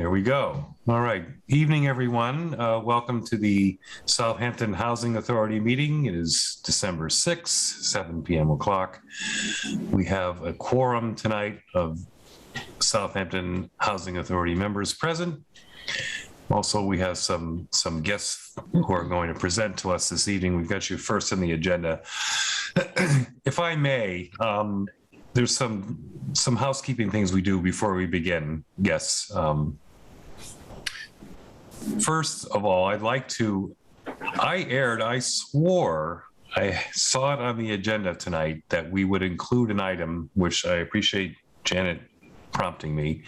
There we go. All right. Evening, everyone. Welcome to the Southampton Housing Authority meeting. It is December 6th, 7 p.m. o'clock. We have a quorum tonight of Southampton Housing Authority members present. Also, we have some guests who are going to present to us this evening. We've got you first on the agenda. If I may, there's some housekeeping things we do before we begin. Yes. First of all, I swore I saw it on the agenda tonight that we would include an item, which I appreciate Janet prompting me,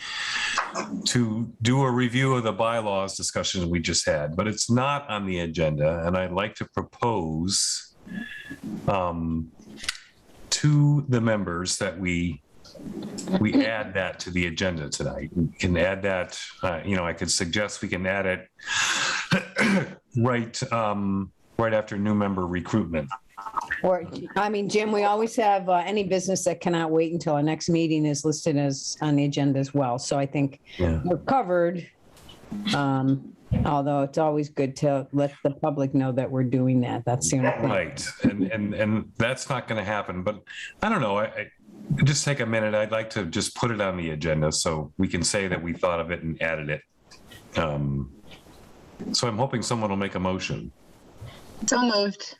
to do a review of the bylaws discussion we just had, but it's not on the agenda. And I'd like to propose to the members that we add that to the agenda tonight. We can add that, I could suggest we can add it right after new member recruitment. Or, Jim, we always have any business that cannot wait until our next meeting is listed as on the agenda as well. So I think we're covered. Although it's always good to let the public know that we're doing that. That's the only thing. Right. And that's not going to happen. But I don't know. I just take a minute. I'd like to just put it on the agenda so we can say that we thought of it and added it. So I'm hoping someone will make a motion. So moved.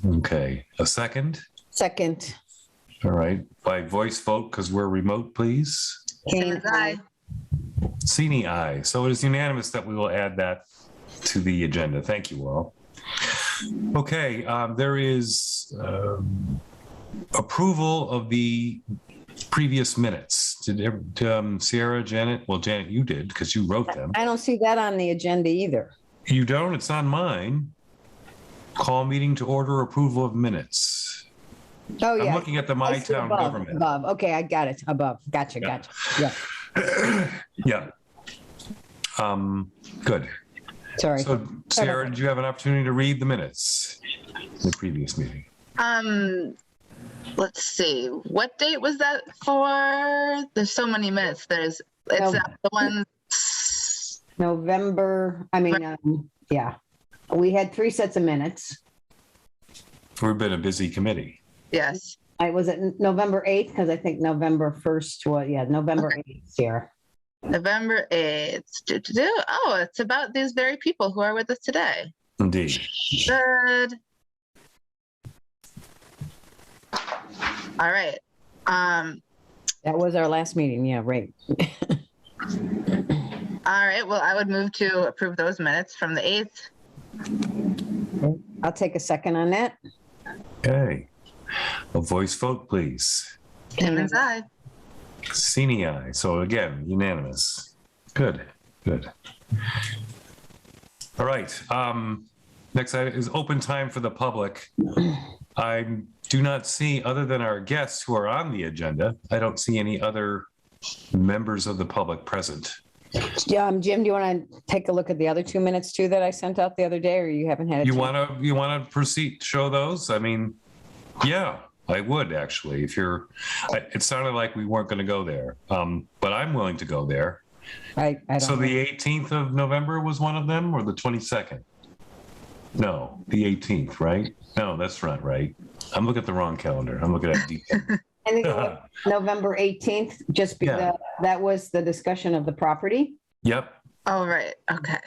Okay. A second? Second. All right. By voice vote, because we're remote, please. Jane, Aye. Sini, aye. So it is unanimous that we will add that to the agenda. Thank you all. Okay. There is approval of the previous minutes. Did Sierra, Janet? Well, Janet, you did because you wrote them. I don't see that on the agenda either. You don't? It's on mine. Call meeting to order approval of minutes. Oh, yeah. I'm looking at the My Town above, Government. Above. Okay, I got it. Above. Gotcha. Yeah. Yeah. Good. Sorry. So, Sarah, did you have an opportunity to read the minutes in the previous meeting? Let's see. What date was that for? There's so many minutes. It's the ones. November. Yeah. We had 3 sets of minutes. We've been a busy committee. Yes. I was at November 8th because I think November 1st was, November 8th, Sarah. November 8th. Oh, it's about these very people who are with us today. Indeed. Good. All right. That was our last meeting. Yeah, right. All right. Well, I would move to approve those minutes from the 8th. I'll take a second on that. Okay. A voice vote, please. Timmons, aye. Sini, aye. So again, unanimous. Good. All right. Next item is open time for the public. I do not see, other than our guests who are on the agenda, I don't see any other members of the public present. Jim, do you want to take a look at the other 2 minutes too that I sent out the other day, or you haven't had a You chance? want to proceed, show those? Yeah, I would actually. It sounded like we weren't going to go there, but I'm willing to go there. I don't So know. the 18th of November was one of them, or the 22nd? No, the 18th, right? No, that's not right. I'm looking at the wrong calendar. I'm looking at December. I think it was November 18th, just because that was the discussion of the property. Yep. Oh, right. Okay.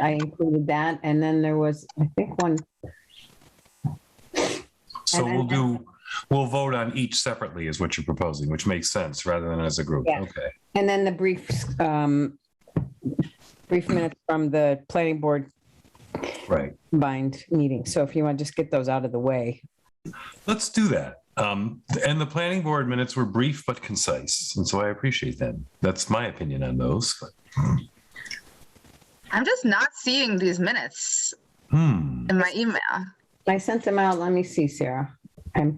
I included that. And then there was, I think, one. So we'll vote on each separately is what you're proposing, which makes sense rather than as a group. Yeah. Okay. And then the brief minutes from the planning board Right. combined meeting. So if you want to just get those out of the way. Let's do that. And the planning board minutes were brief but concise, and so I appreciate them. That's my opinion on those. I'm just not seeing these minutes in my email. I sent them out. Let me see, Sarah. I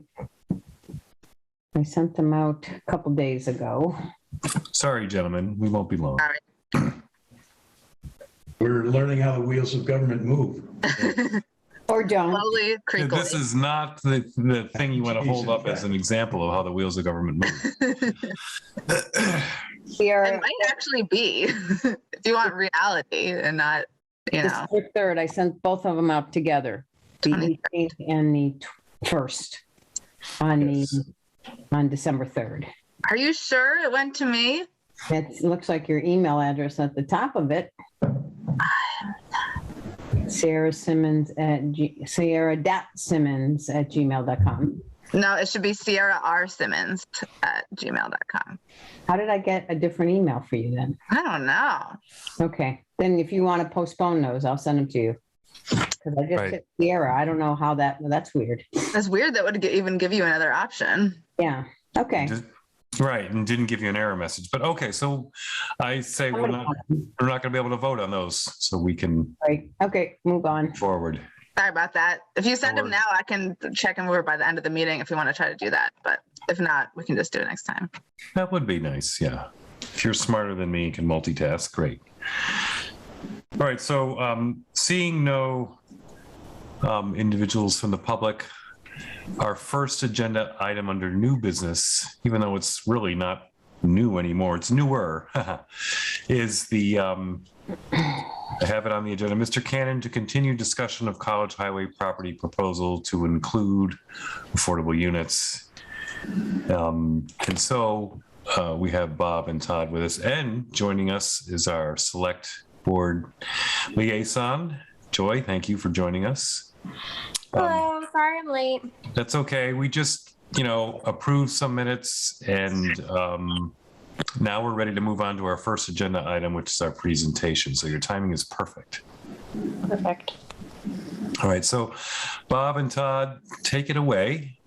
sent them out a couple days ago. Sorry, gentlemen, we won't be long. All right. We're learning how the wheels of government move. Or don't. Slowly, creakily. This is not the thing you want to hold up as an example of how the wheels of government move. It Sierra, might actually be, if you want reality and not, you know, December 3rd, I sent both of them out together. The 23rd. 18th and the 1st Yes. on December 3rd. Are you sure it went to me? It looks like your email address at the top of it. Sierra.Simmons@gmail.com. No, it should be Sierra R. Simmons at gmail.com. How did I get a different email for you then? I don't know. Okay, then if you want to postpone those, I'll send them to you. Because I just Right. hit Sierra. I don't know how that's weird. That's weird. That would even give you another option. Yeah, okay. Right, and didn't give you an error message. But okay, so I say we're not going to be able to vote on those, so we can Right, okay, move on. move forward. Sorry about that. If you send them Or- now, I can check them over by the end of the meeting if you want to try to do that. But if not, we can just do it next time. That would be nice, yeah. If you're smarter than me, can multitask, great. All right, so seeing no individuals from the public, our first agenda item under new business, even though it's really not new anymore, it's newer, is the, I have it on the agenda, Mr. Cannon, to continue discussion of College Highway property proposal to include affordable units. And so we have Bob and Todd with us, and joining us is our select board liaison, Joy. Thank you for joining us. Hello, sorry I'm late. That's okay. We just, approved some minutes, and now we're ready to move on to our first agenda item, which is our presentation. So your timing is perfect. Perfect. All right. So Bob and Todd, take it away.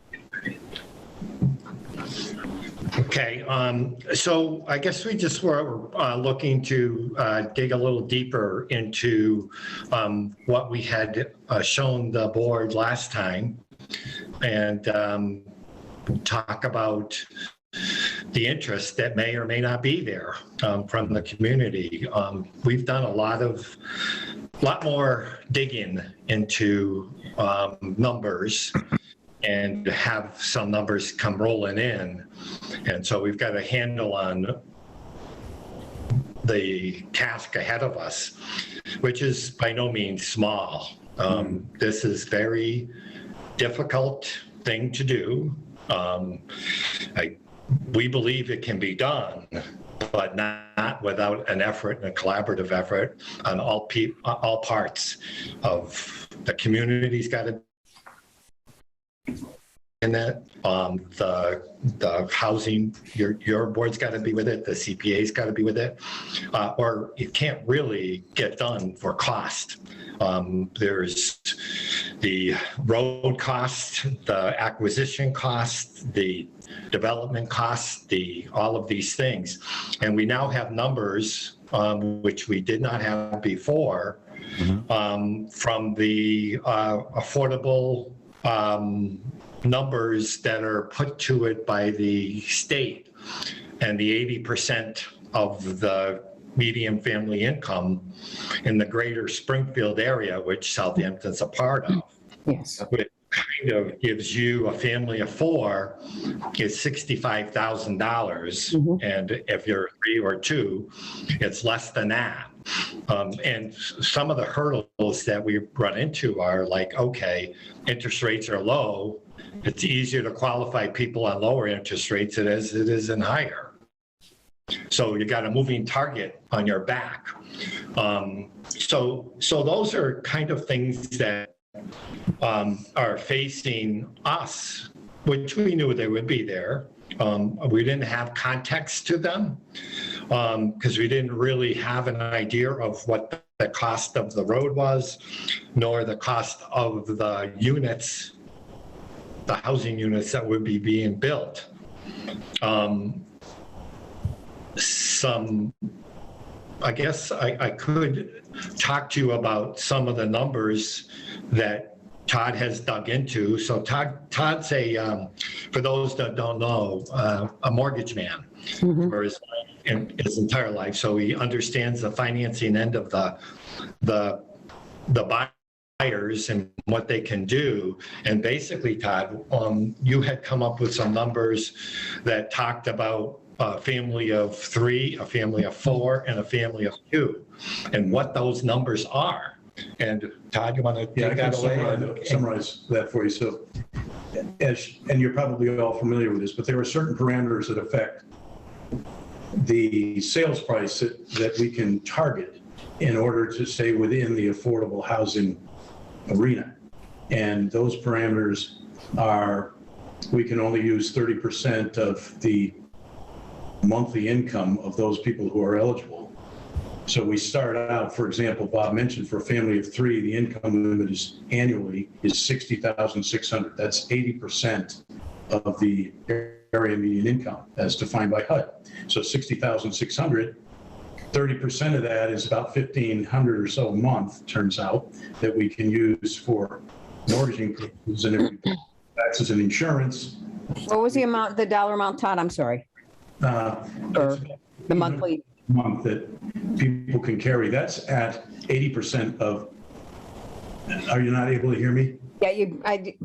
Okay, so I guess we just were looking to dig a little deeper into what we had shown the board last time, and talk about the interest that may or may not be there from the community. We've done a lot more digging into numbers, and have some numbers come rolling in. And so we've got a handle on the task ahead of us, which is by no means small. This is very difficult thing to do. We believe it can be done, but not without an effort and a collaborative effort on all parts of the community's got to in that, the housing, your board's got to be with it, the CPA's got to be with it, or it can't really get done for cost. There's the road cost, the acquisition cost, the development cost, all of these things. And we now have numbers, which we did not have before, from the affordable numbers that are put to it by the state, and the 80% of the median family income in the greater Springfield area, which Southampton's a part of. Yes. Which kind of gives you a family of four is $65,000. And if you're 3 or 2, it's less than that. And some of the hurdles that we run into are like, okay, interest rates are low. It's easier to qualify people on lower interest rates as it is in higher. So you got a moving target on your back. So those are kind of things that are facing us, which we knew they would be there. We didn't have context to them because we didn't really have an idea of what the cost of the road was, nor the cost of the units, the housing units that would be being built. I guess I could talk to you about some of the numbers that Todd has dug into. So Todd's for those that don't know, a mortgage man for his entire life. So he understands the financing end of the buyers and what they can do. And basically, Todd, you had come up with some numbers that talked about a family of 3, a family of 4, and a family of 2, and what those numbers are. And Todd, you want to Yeah, I take can that away? summarize that for you. So, and you're probably all familiar with this, but there are certain parameters that affect the sales price that we can target in order to stay within the affordable housing arena. And those parameters are, we can only use 30% of the monthly income of those people who are eligible. So we start out, for example, Bob mentioned for a family of 3, the income limit is annually is $60,600. That's 80% of the area median income as defined by HUD. So 60,600, 30% of that is about 1,500 or so a month, turns out, that we can use for mortgaging purposes and everything, taxes and insurance. What was the dollar amount, Todd? I'm sorry. For the monthly. Month that people can carry. That's at 80% of, are you not able to hear me? Yeah,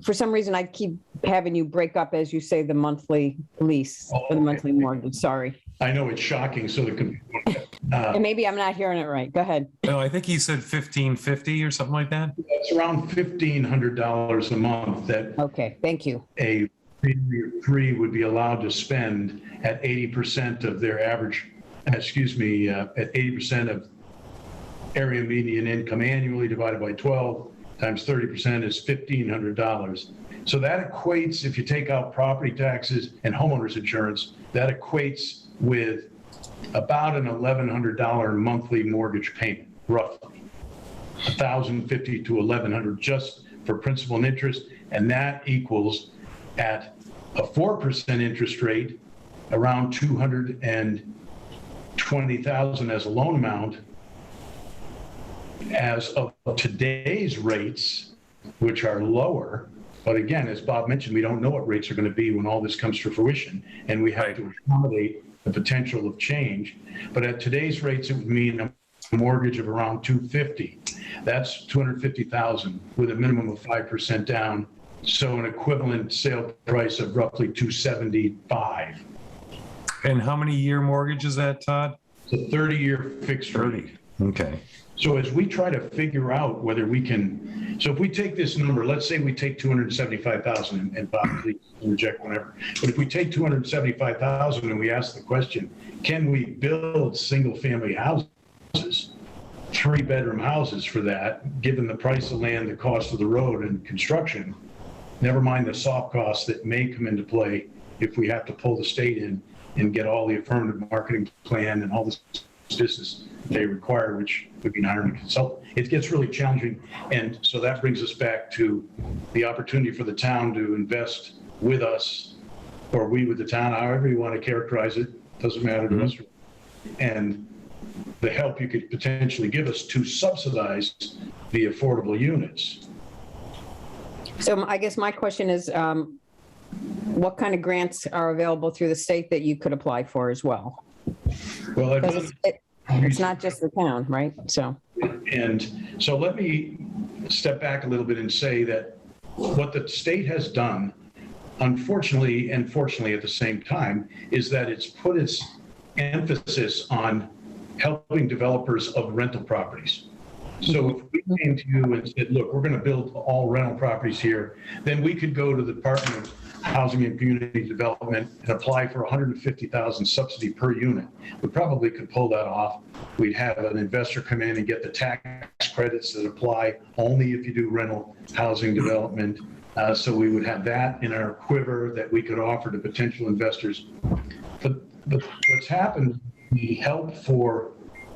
for some reason, I keep having you break up as you say the monthly lease, or the monthly mortgage, sorry. I know it's shocking, so And maybe I'm not hearing it right. Go ahead. No, I think he said 1,550 or something like that. it's around $1,500 a month that Okay, thank you. a family of 3 would be allowed to spend at 80% of their average, at 80% of area median income annually divided by 12 times 30% is $1,500. So that equates, if you take out property taxes and homeowners insurance, that equates with about an $1,100 monthly mortgage payment, roughly. $1,050 to $1,100 just for principal and interest, and that equals at a 4% interest rate around $220,000 as a loan amount. As of today's rates, which are lower, but again, as Bob mentioned, we don't know what rates are going to be when all this comes to fruition, and we have to accommodate the potential of change. But at today's rates, it would mean a mortgage of around $250,000. That's $250,000 with a minimum of 5% down. So an equivalent sale price of roughly $275,000. And how many year mortgage is that, Todd? It's a 30-year fixed rate. 30. Okay. So as we try to figure out whether we can, so if we take this number, let's say we take 275,000, and Bob, please reject whatever. But if we take 275,000 and we ask the question, can we build single-family houses, 3-bedroom houses for that, given the price of land, the cost of the road and construction, never mind the soft costs that may come into play if we have to pull the state in and get all the affirmative marketing plan and all this business they require, which would be hiring a consultant. It gets really challenging. And so that brings us back to the opportunity for the town to invest with us, or we with the town, however you want to characterize it, doesn't matter to us. And the help you could potentially give us to subsidize the affordable units. So I guess my question is, what kind of grants are available through the state that you could apply for as well? Well, Because it's not just the town, right? So. And so let me step back a little bit and say that what the state has done, unfortunately and fortunately at the same time, is that it's put its emphasis on helping developers of rental properties. So if we came to you and said, look, we're going to build all rental properties here, then we could go to the Department of Housing and Community Development and apply for $150,000 subsidy per unit. We probably could pull that off. We'd have an investor come in and get the tax credits that apply only if you do rental housing development. So we would have that in our quiver that we could offer to potential investors. But what's happened, the help for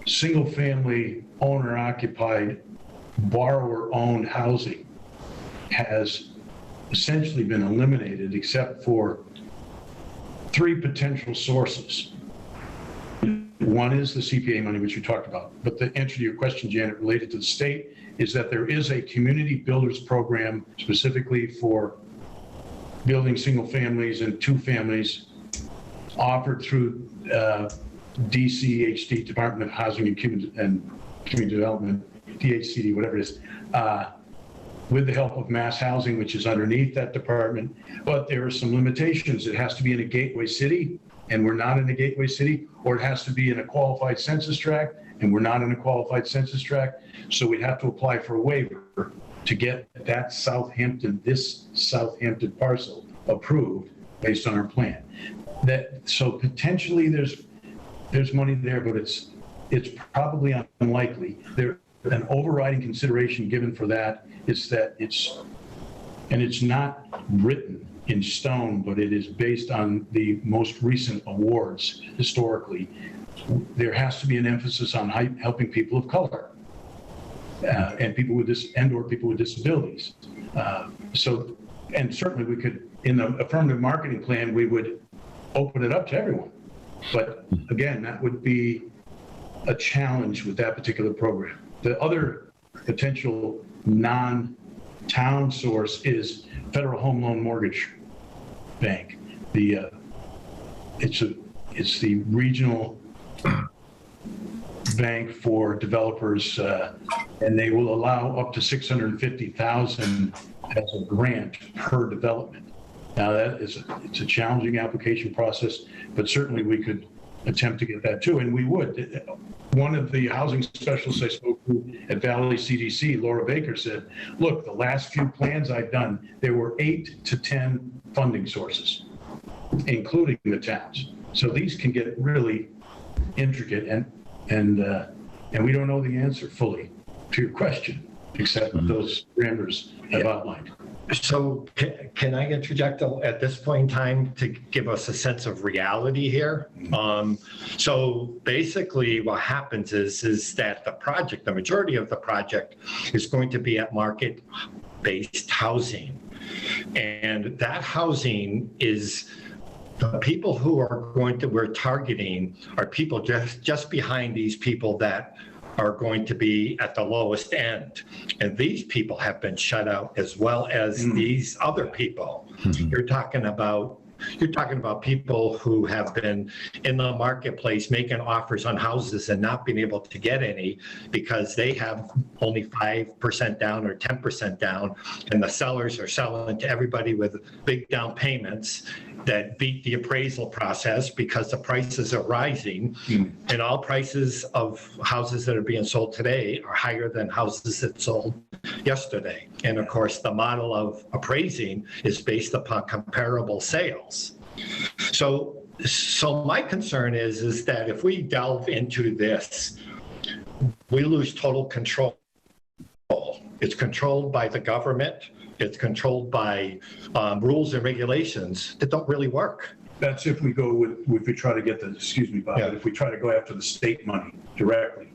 single-family owner-occupied, borrower-owned housing has essentially been eliminated, except for 3 potential sources. One is the CPA money, which you talked about. But the answer to your question, Janet, related to the state, is that there is a community builders program specifically for building single families and 2 families offered through DCHD, Department of Housing and Community Development, DHCD, whatever it is, with the help of Mass Housing, which is underneath that department. But there are some limitations. It has to be in a gateway city. and we're not in a gateway city, or it has to be in a qualified census tract and we're not in a qualified census tract. So we'd have to apply for a waiver to get that this Southampton parcel approved based on our plan. So potentially there's money there, but it's probably unlikely. An overriding consideration given for that is that it's not written in stone, but it is based on the most recent awards historically. There has to be an emphasis on helping people of color and people with or people with disabilities. And certainly we could, in the affirmative marketing plan, we would open it up to everyone. But again, that would be a challenge with that particular program. The other potential non-town source is Federal Home Loan Mortgage Bank. It's the regional bank for developers, and they will allow up to $650,000 as a grant per development. Now it's a challenging application process, but certainly we could attempt to get that too, and we would. One of the housing specialists I spoke to at Valley CDC, Laura Baker, said, look, the last few plans I've done, there were 8 to 10 funding sources, including the towns. So these can get really intricate, and we don't know the answer fully to your question, except those parameters have outlined. So can I interject at this point in time to give us a sense of reality here? So basically what happens is that the majority of the project is going to be at market-based housing. And that housing is the people who we're targeting are people just behind these people that are going to be at the lowest end. And these people have been shut out as well as these other people. You're talking about people who have been in the marketplace making offers on houses and not being able to get any because they have only 5% down or 10% down, and the sellers are selling to everybody with big down payments that beat the appraisal process because the prices are rising, and all prices of houses that are being sold today are higher than houses that sold yesterday. And of course, the model of appraising is based upon comparable sales. So my concern is that if we delve into this, we lose total control. It's controlled by the government. It's controlled by rules and regulations that don't really work. That's if we try to get if we try to go after the state money directly,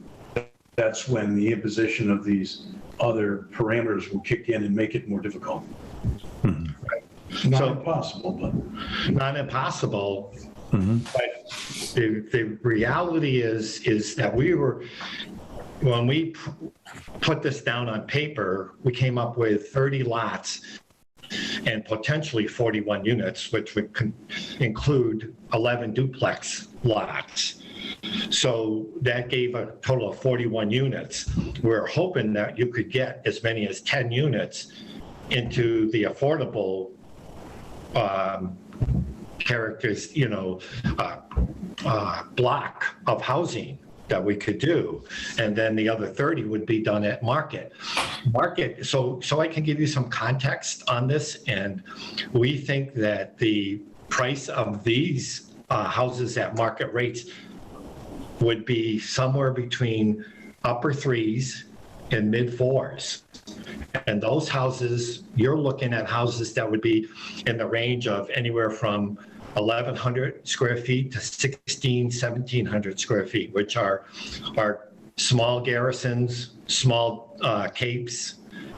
that's when the imposition of these other parameters will kick in and make it more difficult. Not impossible, but not impossible. But the reality is that when we put this down on paper, we came up with 30 lots and potentially 41 units, which would include 11 duplex lots. So that gave a total of 41 units. We're hoping that you could get as many as 10 units into the affordable block of housing that we could do, and then the other 30 would be done at market. So I can give you some context on this, and we think that the price of these houses at market rates would be somewhere between upper 3s and mid 4s. And those houses, you're looking at houses that would be in the range of anywhere from 1,100 square feet to 1,700 square feet, which are small garrisons, small capes.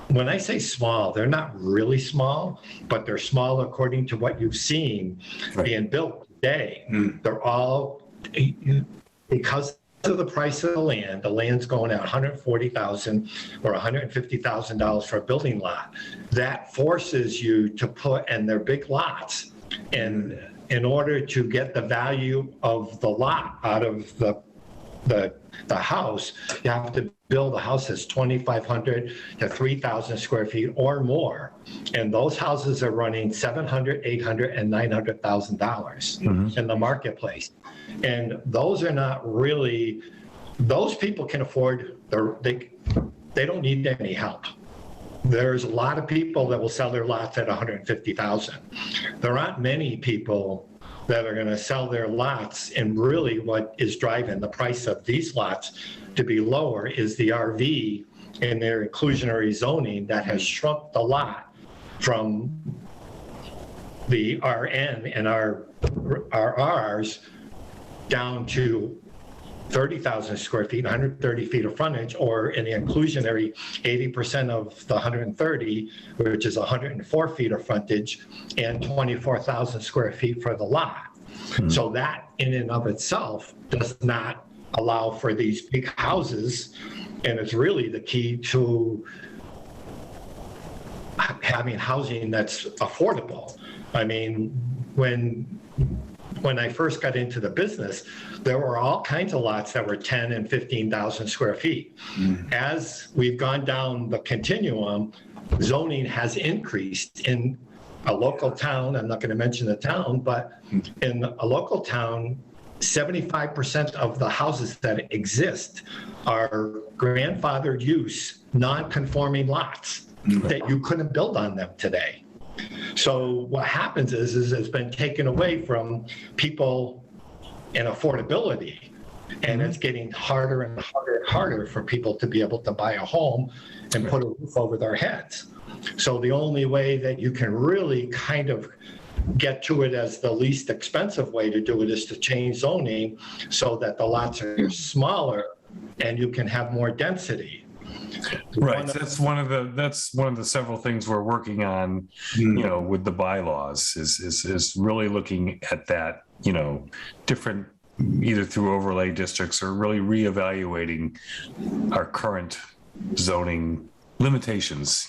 When I say small, they're not really small, but they're small according to what you've seen being built today. They're all, because of the price of the land's going at $140,000 or $150,000 for a building lot. That forces you to put, and they're big lots, and in order to get the value of the lot out of the the house, you have to build a house that's 2,500 to 3,000 square feet or more. And those houses are running $700,000, $800,000, and $900,000 in the marketplace. And those are not really, those people can afford, they don't need any help. There's a lot of people that will sell their lots at 150,000. There aren't many people that are going to sell their lots, and really what is driving the price of these lots to be lower is the RV and their inclusionary zoning that has shrunk the lot from the RN and our Rs down to 30,000 square feet, 130 feet of frontage, or in the inclusionary 80% of the 130, which is 104 feet of frontage and 24,000 square feet for the lot. So that in and of itself does not allow for these big houses. And it's really the key to having housing that's affordable. I mean, when I first got into the business, there were all kinds of lots that were 10 and 15,000 square feet. As we've gone down the continuum, zoning has increased in a local town. I'm not going to mention the town, but in a local town, 75% of the houses that exist are grandfathered use, non-conforming lots that you couldn't build on them today. So what happens is it's been taken away from people in affordability, and it's getting harder and harder and harder for people to be able to buy a home and put a roof over their heads. So the only way that you can really kind of get to it as the least expensive way to do it is to change zoning so that the lots are smaller and you can have more density. Right. That's one of the several things we're working on, with the bylaws is really looking at that, different, either through overlay districts or really reevaluating our current zoning limitations,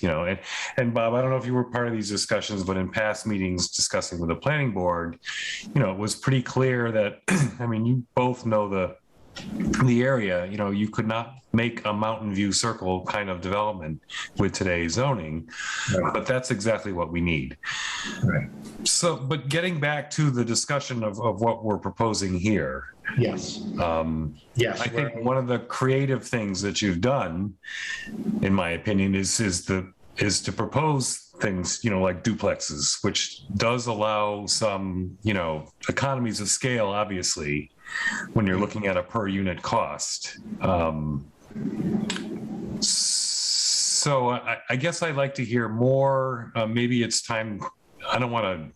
and Bob, I don't know if you were part of these discussions, but in past meetings discussing with the planning board, it was pretty clear that, I mean, you both know the area, you could not make a Mountain View Circle kind of development with today's zoning, but that's exactly what we need. Right. So, but getting back to the discussion of what we're proposing here. Yes. Yes. I think one of the creative things that you've done, in my opinion, is to propose things, like duplexes, which does allow some, economies of scale, obviously, when you're looking at a per unit cost. So I guess I'd like to hear more. Maybe it's time. I don't want to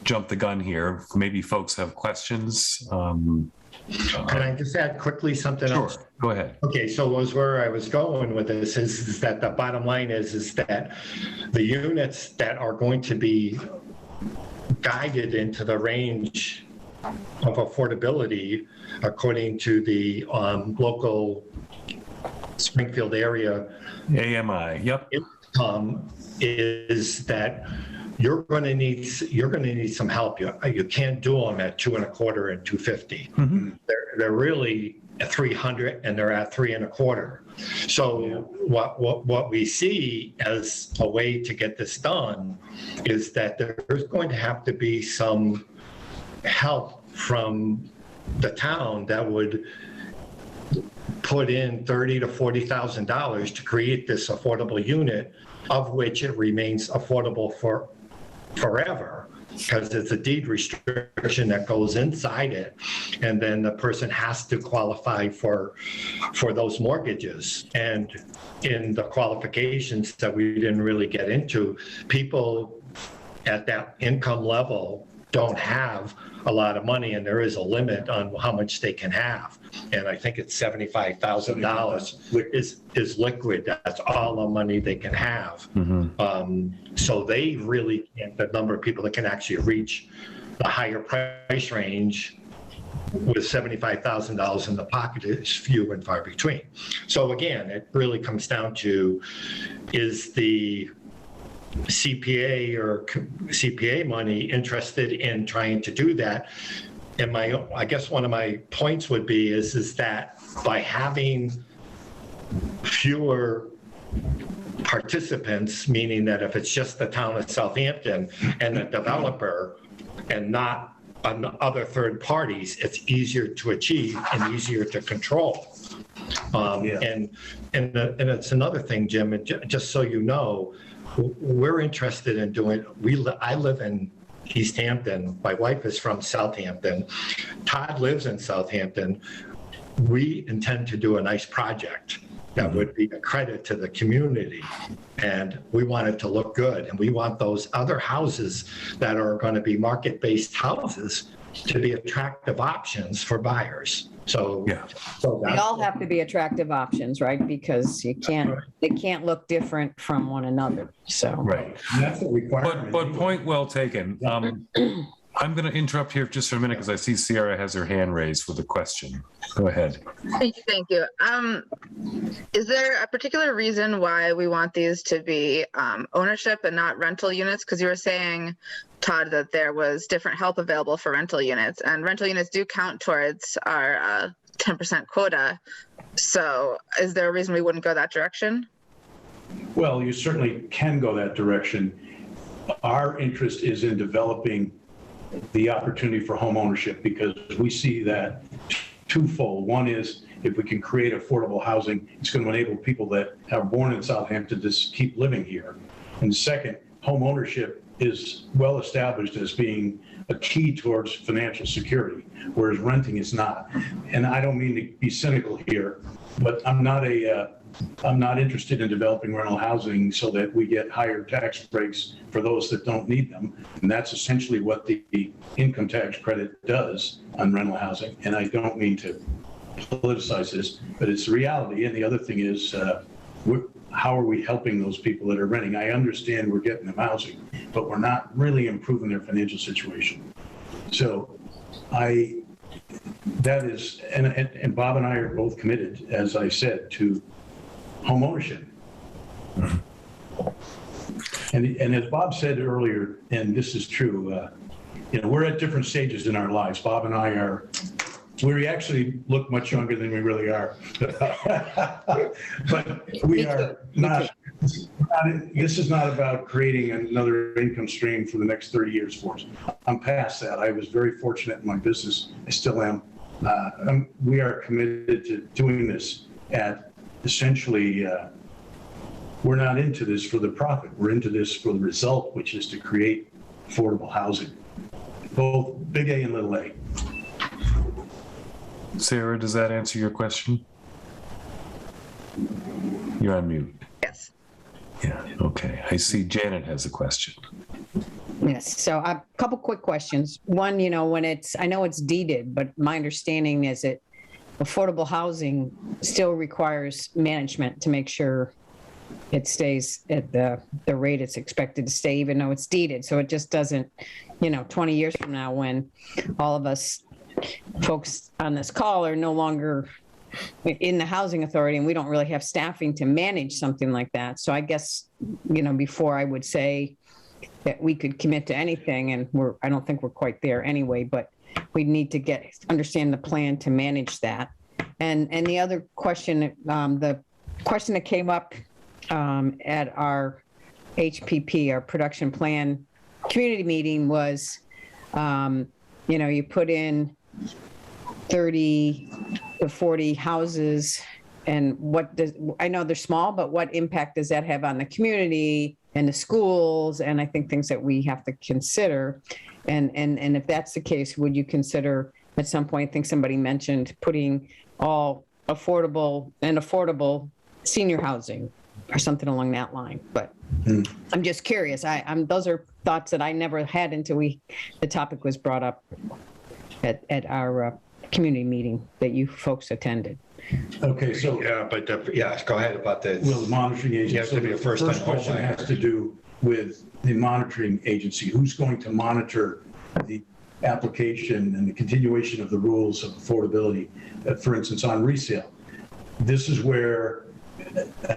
jump the gun here. Maybe folks have questions. Can I just add quickly something else? Sure, go ahead. Okay, so where I was going with this is that the bottom line is that the units that are going to be guided into the range of affordability, according to the local Springfield area AMI, yep. Is that you're going to need some help. You can't do them at 2.25 and 250. Mm-hmm. They're really at 300 and they're at 3.25. So what we see as a way to get this done is that there's going to have to be some help from the town that would put in $30,000 to $40,000 to create this affordable unit, of which it remains affordable for forever, because it's a deed restriction that goes inside it, and then the person has to qualify for those mortgages. And in the qualifications that we didn't really get into, people at that income level don't have a lot of money, and there is a limit on how much they can have. And I think it's $75,000 is liquid. That's all the money they can have. Mm-hmm. So they really can't, the number of people that can actually reach the higher price range with $75,000 in the pocket is few and far between. So again, it really comes down to, is the CPA or CPA money interested in trying to do that? and I guess one of my points would be is that by having fewer participants, meaning that if it's just the town of Southampton and the developer and not other third parties, it's easier to achieve and easier to control. And it's another thing, Jim, and just so you know, we're interested in doing, I live in Easthampton. My wife is from Southampton. Todd lives in Southampton. We intend to do a nice project that would be a credit to the community. And we want it to look good. And we want those other houses that are going to be market-based houses to be attractive options for buyers. So, They all have to be attractive options, right? Because they can't look different from one another. So, Right. And that's the requirement. But point well taken. I'm going to interrupt here just for a minute because I see Sierra has her hand raised with a question. Go ahead. Thank you. Is there a particular reason why we want these to be ownership and not rental units? Because you were saying, Todd, that there was different help available for rental units, and rental units do count towards our 10% quota. So is there a reason we wouldn't go that direction? Well, you certainly can go that direction. Our interest is in developing the opportunity for home ownership because we see that twofold. One is if we can create affordable housing, it's going to enable people that are born in Southampton to keep living here. And second, home ownership is well established as being a key towards financial security, whereas renting is not. And I don't mean to be cynical here, but I'm not interested in developing rental housing so that we get higher tax breaks for those that don't need them. And that's essentially what the income tax credit does on rental housing. And I don't mean to politicize this, but it's the reality. And the other thing is, how are we helping those people that are renting? I understand we're getting them housing, but we're not really improving their financial situation. So that is, and Bob and I are both committed, as I said, to home ownership. And as Bob said earlier, and this is true, we're at different stages in our lives. Bob and I we actually look much younger than we really are. But we are not, this is not about creating another income stream for the next 30 years for us. I'm past that. I was very fortunate in my business. I still am. We are committed to doing this at essentially, we're not into this for the profit. We're into this for the result, which is to create affordable housing, both big A and little a. Sarah, does that answer your question? You're on mute. Yes. Yeah, okay. I see Janet has a question. yes. So a couple quick questions. One, when I know it's deeded, but my understanding is that affordable housing still requires management to make sure it stays at the rate it's expected to stay, even though it's deeded. So it just doesn't, 20 years from now, when all of us folks on this call are no longer in the housing authority and we don't really have staffing to manage something like that. So I guess, before I would say that we could commit to anything, and I don't think we're quite there anyway, but we need to understand the plan to manage that. And the other question, the question that came up at our HPP, our production plan community meeting was, you put in 30 to 40 houses, and I know they're small, but what impact does that have on the community and the schools? And I think things that we have to consider. And if that's the case, would you consider at some point, I think somebody mentioned putting all affordable senior housing or something along that line. But I'm just curious. Those are thoughts that I never had until the topic was brought up at our community meeting that you folks attended. Okay, so go ahead about the. Well, the monitoring agency. You have to be a first-time First question has to do with the monitoring agency. Who's going to monitor the application and the continuation of the rules of affordability, for instance, on resale? This is where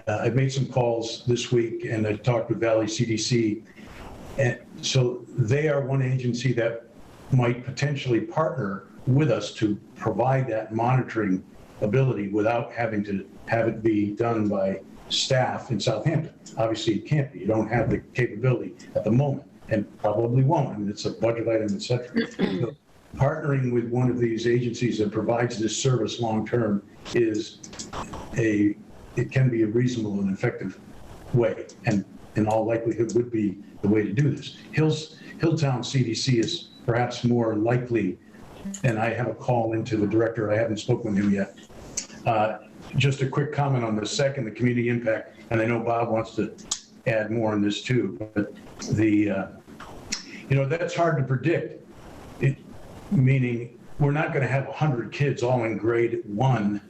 I've made some calls this week, and I talked with Valley CDC. And so they are one agency that might potentially partner with us to provide that monitoring ability without having to have it be done by staff in Southampton. Obviously, it can't be. You don't have the capability at the moment, and probably won't. I mean, it's a budget item, et cetera. So partnering with one of these agencies that provides this service long-term it can be a reasonable and effective way, and in all likelihood would be the way to do this. Hilltown CDC is perhaps more likely, and I have a call into the director. I haven't spoken with him yet. Just a quick comment on the second, the community impact, and I know Bob wants to add more on this too, but that's hard to predict. Meaning we're not going to have 100 kids all in grade 1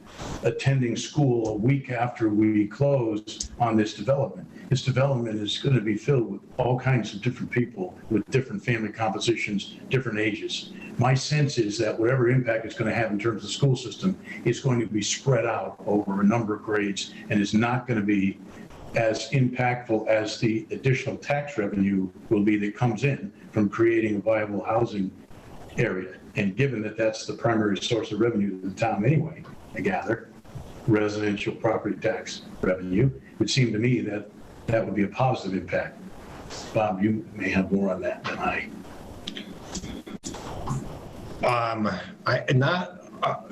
attending school a week after we close on this development. This development is going to be filled with all kinds of different people with different family compositions, different ages. My sense is that whatever impact it's going to have in terms of the school system is going to be spread out over a number of grades and is not going to be as impactful as the additional tax revenue will be that comes in from creating a viable housing area. And given that that's the primary source of revenue to the town anyway, I gather, residential property tax revenue, it would seem to me that that would be a positive impact. Bob, you may have more on that than I.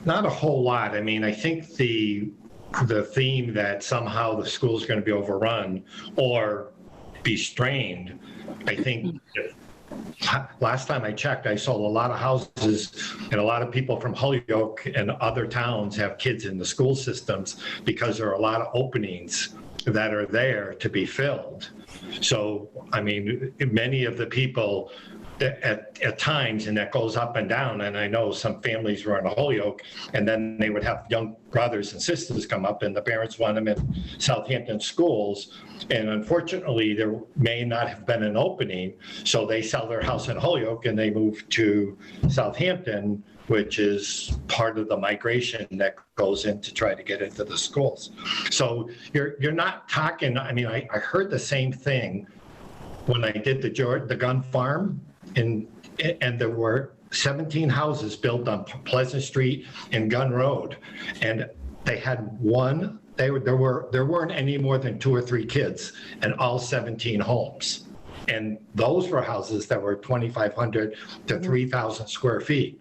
Not a whole lot. I mean, I think the theme that somehow the school is going to be overrun or be strained, I think last time I checked, I saw a lot of houses and a lot of people from Holyoke and other towns have kids in the school systems because there are a lot of openings that are there to be filled. So, I mean, many of the people at times, and that goes up and down, and I know some families were in Holyoke, and then they would have young brothers and sisters come up, and the parents want them in Southampton schools, and unfortunately, there may not have been an opening, so they sell their house in Holyoke and they move to Southampton, which is part of the migration that goes in to try to get into the schools. So you're not talking, I mean, I heard the same thing when I did the gun farm, and there were 17 houses built on Pleasant Street and Gun Road, and they had there weren't any more than 2 or 3 kids in all 17 homes, and those were houses that were 2,500 to 3,000 square feet.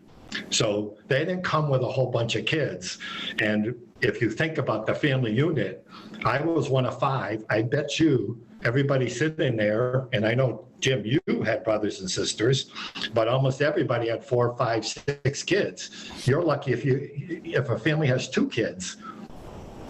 So they didn't come with a whole bunch of kids. And if you think about the family unit, I was one of 5. I bet you everybody sitting there, and I know, Jim, you had brothers and sisters, but almost everybody had 4, 5, 6 kids. You're lucky if a family has 2 kids.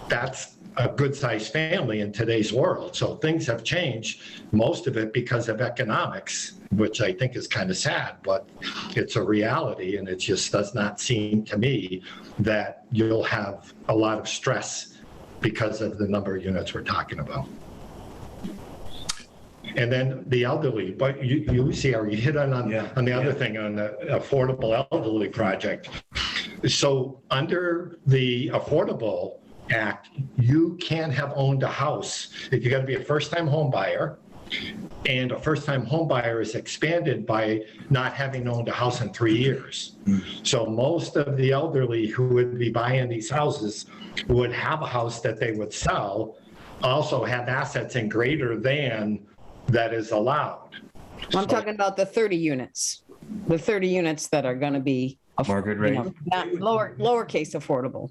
That's a good-sized family in today's world. So things have changed, most of it because of economics, which I think is kind of sad, but it's a reality, and it just does not seem to me that you'll have a lot of stress because of the number of units we're talking about. And then the elderly, but you see how you hit on the other thing, on the affordable elderly project. So under the Affordable Act, you can't have owned a house. You got to be a first-time home buyer, and a first-time home buyer is expanded by not having owned a house in 3 years. So most of the elderly who would be buying these houses would have a house that they would sell, also have assets in greater than that is allowed. I'm talking about the 30 units, that are going to be market rate, not lowercase affordable.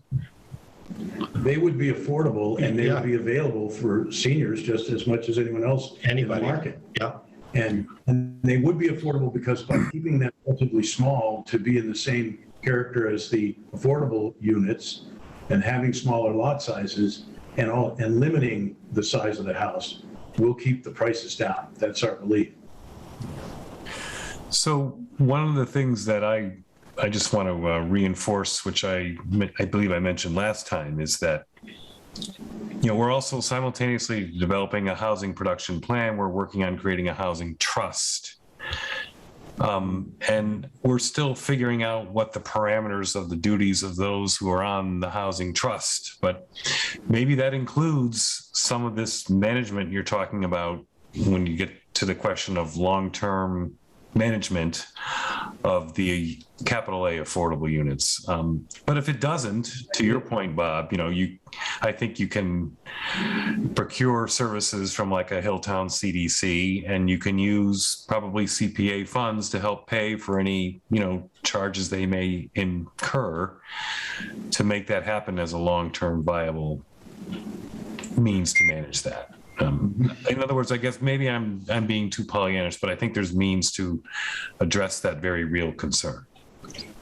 They would be affordable, and they would be available for seniors just as much as anyone else in the market. Yeah. And they would be affordable because by keeping them relatively small to be in the same character as the affordable units and having smaller lot sizes and limiting the size of the house, will keep the prices down. That's our belief. So one of the things that I just want to reinforce, which I believe I mentioned last time, is that we're also simultaneously developing a housing production plan. We're working on creating a housing trust. And we're still figuring out what the parameters of the duties of those who are on the housing trust. But maybe that includes some of this management you're talking about when you get to the question of long-term management of the capital A affordable units. But if it doesn't, to your point, Bob, I think you can procure services from like a Hilltown CDC, and you can use probably CPA funds to help pay for any, charges they may incur to make that happen as a long-term viable means to manage that. In other words, I guess maybe I'm being too Pollyannish, but I think there's means to address that very real concern.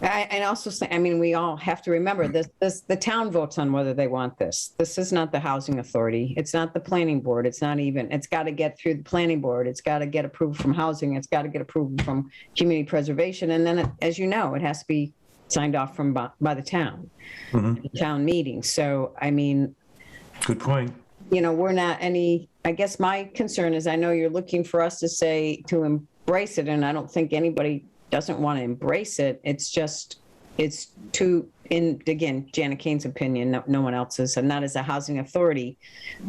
And also say, we all have to remember this, the town votes on whether they want this. This is not the housing authority. It's not the planning board. It's got to get through the planning board. It's got to get approved from housing. It's got to get approved from community preservation. And then, as you know, it has to be signed off by the town, the town meeting. So, good point. We're not I guess my concern is, I know you're looking for us to embrace it, and I don't think anybody doesn't want to embrace it. It's too, again, Janet Kane's opinion, no one else's, and not as a housing authority,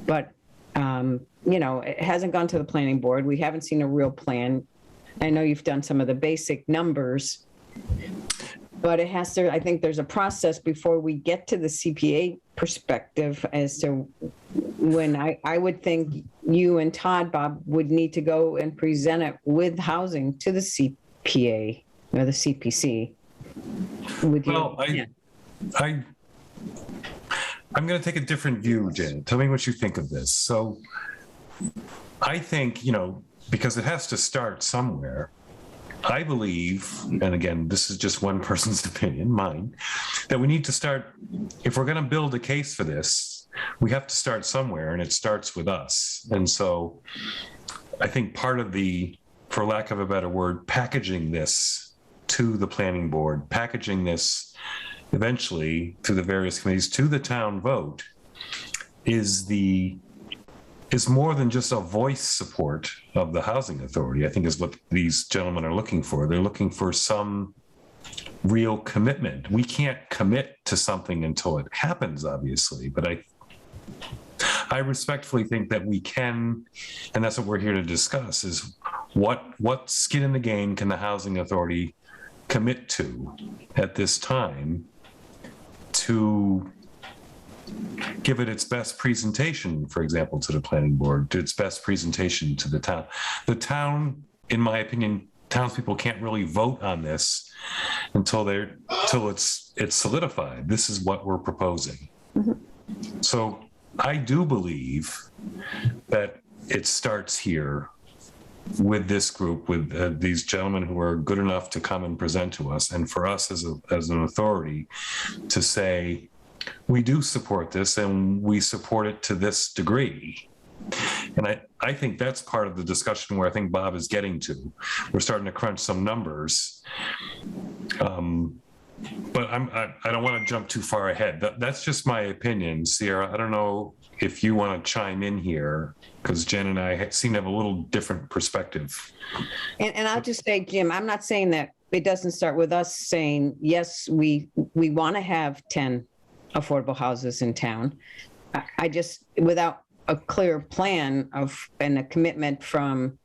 but, it hasn't gone to the planning board. We haven't seen a real plan. I know you've done some of the basic numbers, but I think there's a process before we get to the CPA perspective as to when I would think you and Todd, Bob, would need to go and present it with housing to the CPA or the CPC. I'm going to take a different view, Janet. Tell me what you think of this. So I think, because it has to start somewhere, I believe, and again, this is just one person's opinion, mine, that we need to start, if we're going to build a case for this, we have to start somewhere, and it starts with us. And so I think part of the, for lack of a better word, packaging this to the planning board, packaging this eventually to the various committees, to the town vote, is more than just a voice support of the housing authority, I think, is what these gentlemen are looking for. They're looking for some real commitment. We can't commit to something until it happens, obviously, but I respectfully think that we can, and that's what we're here to discuss, is what skin in the game can the housing authority commit to at this time to give it its best presentation, for example, to the planning board, to its best presentation to the town. The town, in my opinion, townspeople can't really vote on this until it's solidified. This is what we're proposing. So I do believe that it starts here with this group, with these gentlemen who are good enough to come and present to us, and for us as an authority to say, we do support this and we support it to this degree. And I think that's part of the discussion where I think Bob is getting to. We're starting to crunch some numbers. But I don't want to jump too far ahead. That's just my opinion. Sierra, I don't know if you want to chime in here, because Jen and I seem to have a little different perspective. And I'll just say, Jim, I'm not saying that it doesn't start with us saying, yes, we want to have 10 affordable houses in town. I just, without a clear plan and a commitment from.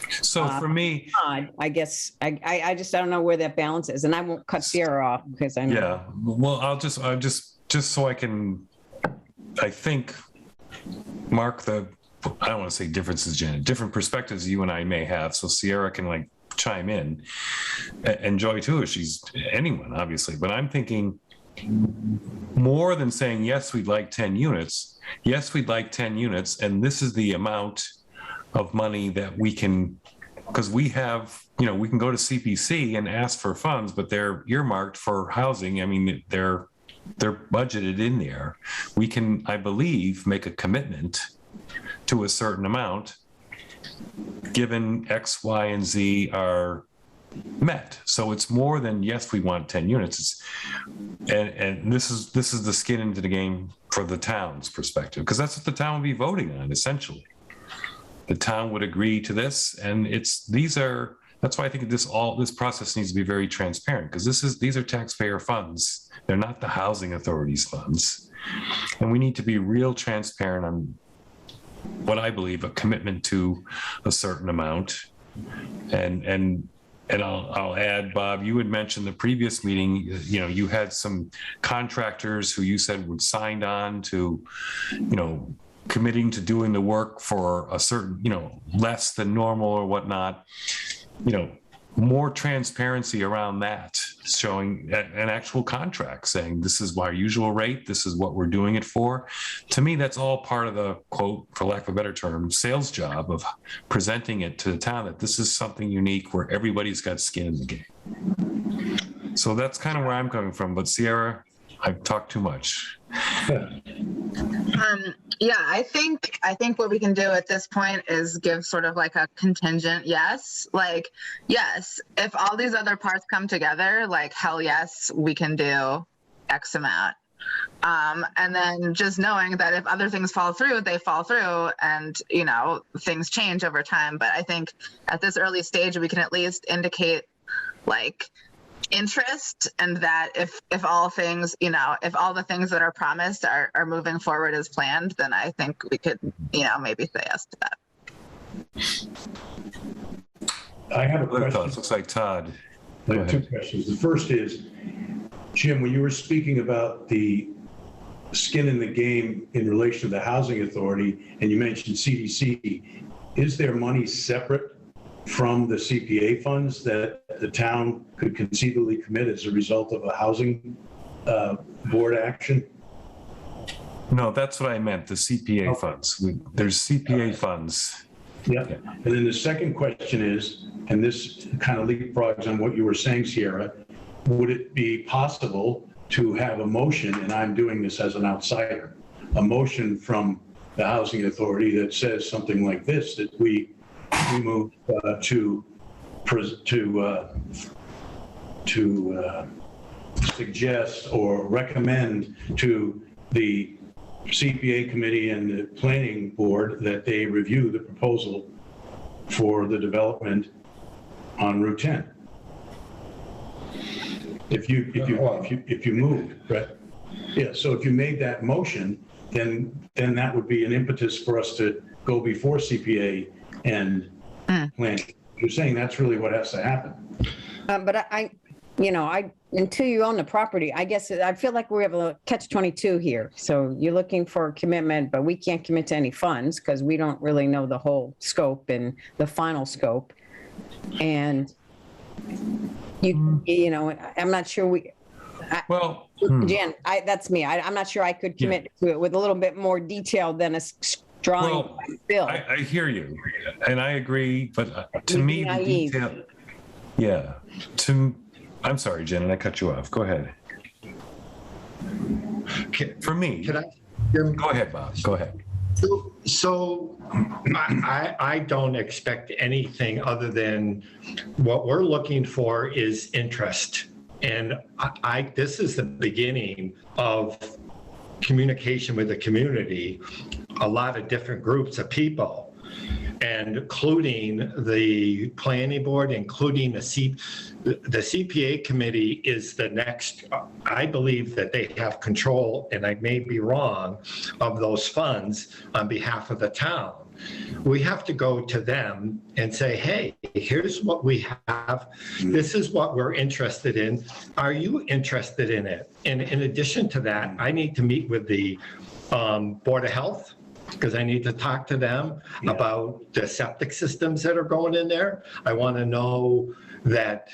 So for me, I guess I don't know where that balance is, and I won't cut Sierra off because I know. Yeah, well, I'll just so I can, I think, mark the, I don't want to say differences, Janet, different perspectives you and I may have, so Sierra can chime in, and Joy too, if she's anyone, obviously. But I'm thinking more than saying, yes, we'd like 10 units. Yes, we'd like 10 units. And this is the amount of money that we can, because we have, we can go to CPC and ask for funds, but they're earmarked for housing. I mean, they're budgeted in there. We can, I believe, make a commitment to a certain amount given X, Y, and Z are met. So it's more than, yes, we want 10 units. And this is the skin into the game for the town's perspective, because that's what the town would be voting on, essentially. The town would agree to this, and that's why I think this process needs to be very transparent, because these are taxpayer funds. They're not the housing authority's funds. And we need to be real transparent on what I believe a commitment to a certain amount, and And I'll add, Bob, you had mentioned the previous meeting, you know, you had some contractors who you said would signed on to, you know, committing to doing the work for a certain, you know, less than normal or whatnot, you know, more transparency around that, showing an actual contract saying this is our usual rate, this is what we're doing it for. To me, that's all part of the, quote, for lack of a better term, sales job of presenting it to the town that this is something unique where everybody's got skin in the game. So that's kind of where I'm coming from. But Sierra, I've talked too much. Yeah, I think what we can do at this point is give sort of like a contingent yes. Like, yes, if all these other parts come together, like, hell yes, we can do X amount. And then just knowing that if other things fall through, they fall through, and, you know, things change over time. But I think at this early stage, we can at least indicate, like, interest, and that if all things, you know, if all the things that are promised are moving forward as planned, then I think we could, you know, maybe say yes to that. I have a Other question. thoughts? Looks like Todd. I Go have two ahead. questions. The first is, Jim, when you were speaking about the skin in the game in relation to the housing authority, and you mentioned CDC, is there money separate from the CPA funds that the town could conceivably commit as a result of a housing board action? No, that's what I meant, the CPA funds. There's CPA funds. Yeah. And then the second question is, and this kind of leapfrogs on what you were saying, Sierra, would it be possible to have a motion, and I'm doing this as an outsider, a motion from the housing authority that says something like this, that we move to suggest or recommend to the CPA committee and the planning board that they review the proposal for the development on Route 10. If you move, right? Yeah, so if you made that motion, then that would be an impetus for us to go before CPA and planning. You're saying that's really what has to happen. But I, you know, until you own the property, I guess I feel like we have a catch-22 here. So you're looking for a commitment, but we can't commit to any funds because we don't really know the whole scope and the final scope. And you know, I'm not sure Well, Jan, that's me. I'm not sure I could commit to it with a little bit more detail than a drawing. Well, bill. I hear you, and I agree, but to me, the Naive. detail, yeah, I'm sorry, Jen, and I cut you off. Go ahead. For me, Can I? go ahead, Bob, go ahead. So I don't expect anything other than what we're looking for is interest. And this is the beginning of communication with the community, a lot of different groups of people, and including the planning board, including the CPA committee is the next. I believe that they have control, and I may be wrong, of those funds on behalf of the town. We have to go to them and say, hey, here's what we have. This is what we're interested in. Are you interested in it? And in addition to that, I need to meet with the Board of Health, because I need to talk to them about the septic systems that are going in there. I want to know that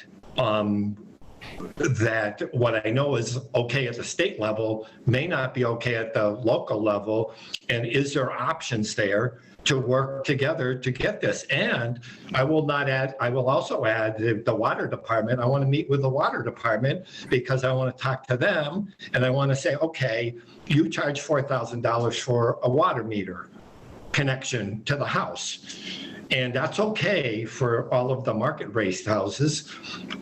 that what I know is okay at the state level may not be okay at the local level, and is there options there to work together to get this? And I will also add the water department. I want to meet with the water department because I want to talk to them, and I want to say, okay, you charge $4,000 for a water meter connection to the house, and that's okay for all of the market-rate houses.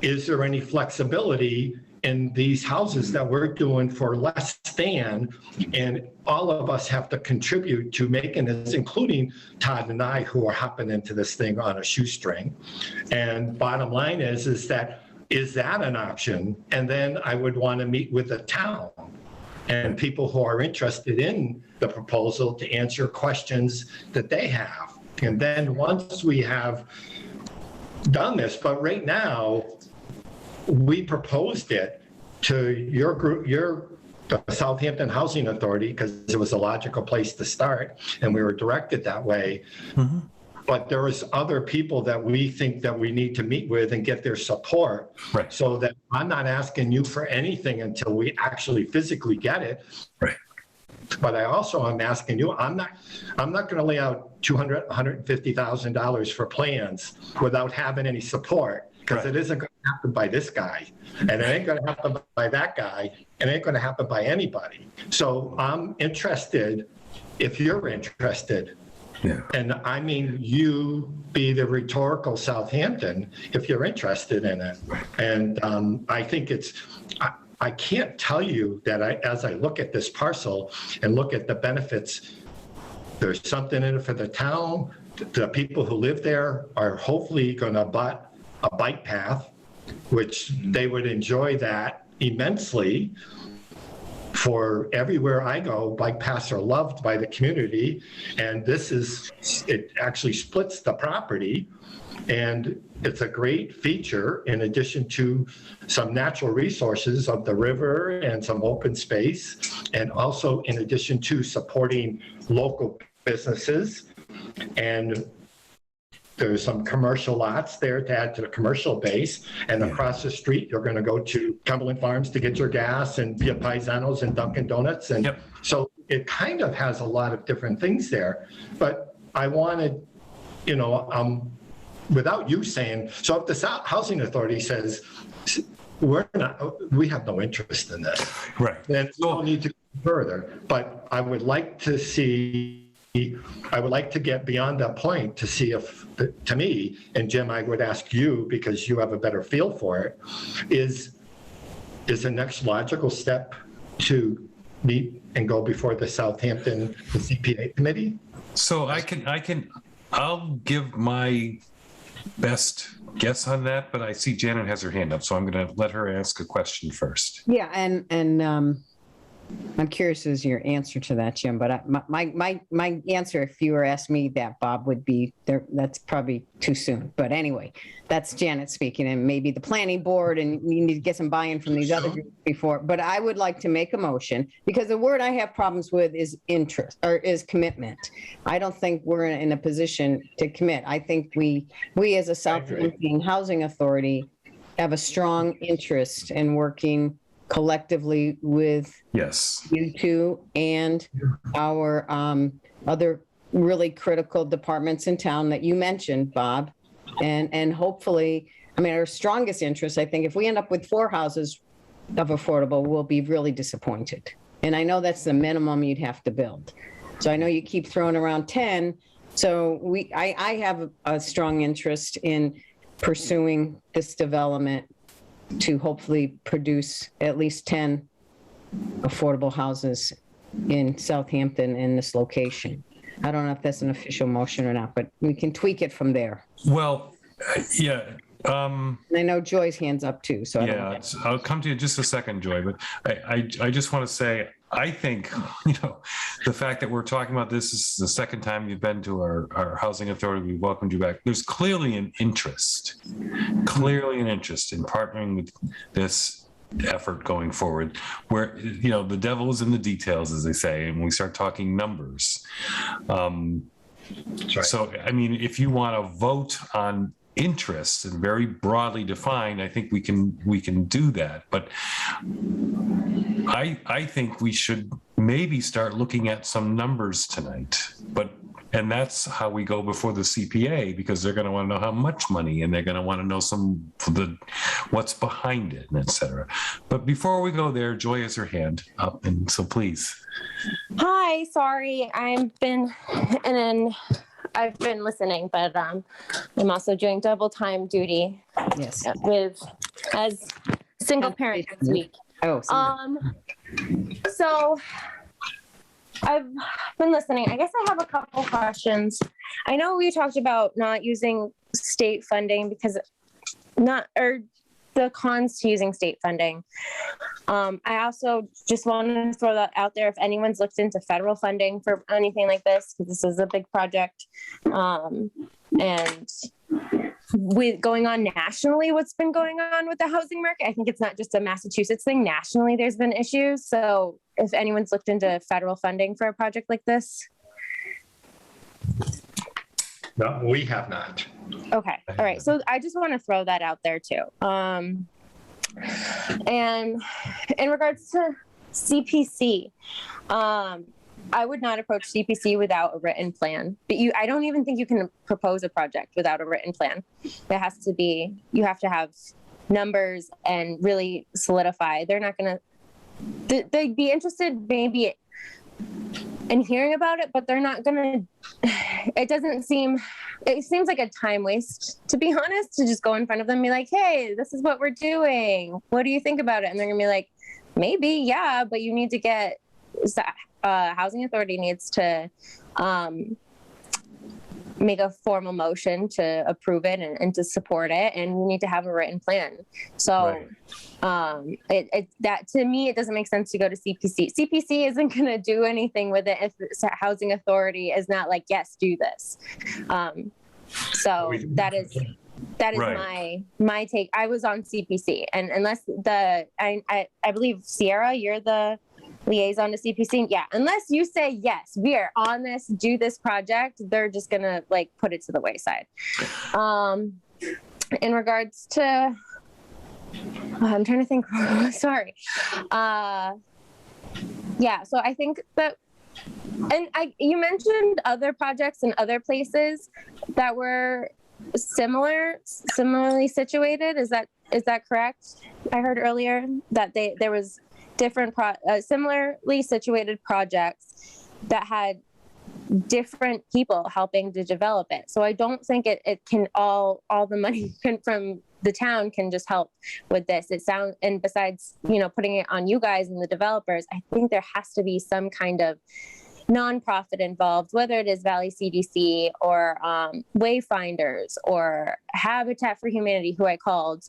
Is there any flexibility in these houses that we're doing for less than, and all of us have to contribute to making this, including Todd and I, who are hopping into this thing on a shoestring? And bottom line is that an option? And then I would want to meet with the town and people who are interested in the proposal to answer questions that they have. And then once we have done this, but right now, we proposed it to your group, the Southampton Housing Authority, because it was a logical place to start, and we were directed that way. Mm-hmm. But there was other people that we think that we need to meet with and get their support. Right. So that I'm not asking you for anything until we actually physically get it. Right. But I also am asking you, I'm not going to lay out $150,000 for plans without having any support, because it isn't going to happen by this guy, and it ain't going to happen by that guy, and it ain't going to happen by anybody. So I'm interested, if you're interested, and I mean, you be the rhetorical Southampton, if you're interested in it. And I think I can't tell you that as I look at this parcel and look at the benefits, there's something in it for the town. The people who live there are hopefully going to butt a bike path, which they would enjoy that immensely. For everywhere I go, bike paths are loved by the community, and it actually splits the property, and it's a great feature in addition to some natural resources of the river and some open space, and also in addition to supporting local businesses. And there's some commercial lots there to add to the commercial base. And across the street, you're going to go to Cumberland Farms to get your gas, and Via Paisanos and Dunkin' Donuts. And so it kind of has a lot of different things there. But I wanted, without you saying, so if the Housing Authority says, we have no interest in this, right, then we don't need to go further. But I would like to get beyond that point to see if, to me, and Jim, I would ask you, because you have a better feel for it, is the next logical step to meet and go before the Southampton CPA committee? So I'll give my best guess on that, but I see Janet has her hand up, so I'm going to let her ask a question first. Yeah, and I'm curious as your answer to that, Jim, but my answer, if you were asking me that, Bob, would be there. That's probably too soon. But anyway, that's Janet speaking, and maybe the planning board, and you need to get some buy-in from these other groups before. But I would like to make a motion, because the word I have problems with is interest, or is commitment. I don't think we're in a position to commit. I think we as a Southampton Housing Authority have a strong interest in working collectively with you two and our other really critical departments in town that you mentioned, Bob. And hopefully, our strongest interest, I think, if we end up with 4 houses of affordable, we'll be really disappointed. And I know that's the minimum you'd have to build. So I know you keep throwing around 10. So I have a strong interest in pursuing this development to hopefully produce at least 10 affordable houses in Southampton in this location. I don't know if that's an official motion or not, but we can tweak it from there. Well, yeah. And I know Joy's hand's up too, so I'll come to you in just a second, Joy, but I just want to say, I think, the fact that we're talking about this is the second time you've been to our housing authority. We welcomed you back. There's clearly an interest in partnering with this effort going forward, where, the devil is in the details, as they say, and we start talking numbers. Right. So, if you want to vote on interests and very broadly defined, I think we can do that. But I think we should maybe start looking at some numbers tonight. And that's how we go before the CPA, because they're going to want to know how much money, and they're going to want to know what's behind it, and et cetera. But before we go there, Joy has her hand up, and so please. Hi, sorry, I've been listening, but I'm also doing double time duty. Yes. As single parent this week. Oh. So I've been listening. I guess I have a couple questions. I know we talked about not using state funding the cons to using state funding. I also just want to throw that out there if anyone's looked into federal funding for anything like this, because this is a big project. And with going on nationally, what's been going on with the housing market. I think it's not just a Massachusetts thing. Nationally, there's been issues. So if anyone's looked into federal funding for a project like this. No, we have not. Okay. All right. So I just want to throw that out there too. And in regards to CPC, I would not approach CPC without a written plan. But I don't even think you can propose a project without a written plan. It has to be, you have to have numbers and really solidify. They're not going to, they'd be interested maybe in hearing about it, but they're not going to, it seems like a time waste, to be honest, to just go in front of them and be like, hey, this is what we're doing. What do you think about it? And they're going to be like, maybe, yeah, but you need to get, housing authority needs to make a formal motion to approve it and to support it, and we need to have a written plan. So that to me, it doesn't make sense to go to CPC. CPC isn't going to do anything with it if the housing authority is not like, yes, do this. So that is my take. I was on CPC, and unless I believe Sierra, you're the liaison to CPC. Yeah, unless you say, yes, we are on this, do this project, they're just gonna like put it to the wayside. In regards to, I'm trying to think, sorry. Yeah, so I think that, and you mentioned other projects in other places that were similarly situated. Is that correct? I heard earlier that there was different similarly situated projects that had different people helping to develop it. So I don't think it can all the money from the town can just help with this. And besides, putting it on you guys and the developers, I think there has to be some kind of nonprofit involved, whether it is Valley CDC or Wayfinders or Habitat for Humanity, who I called.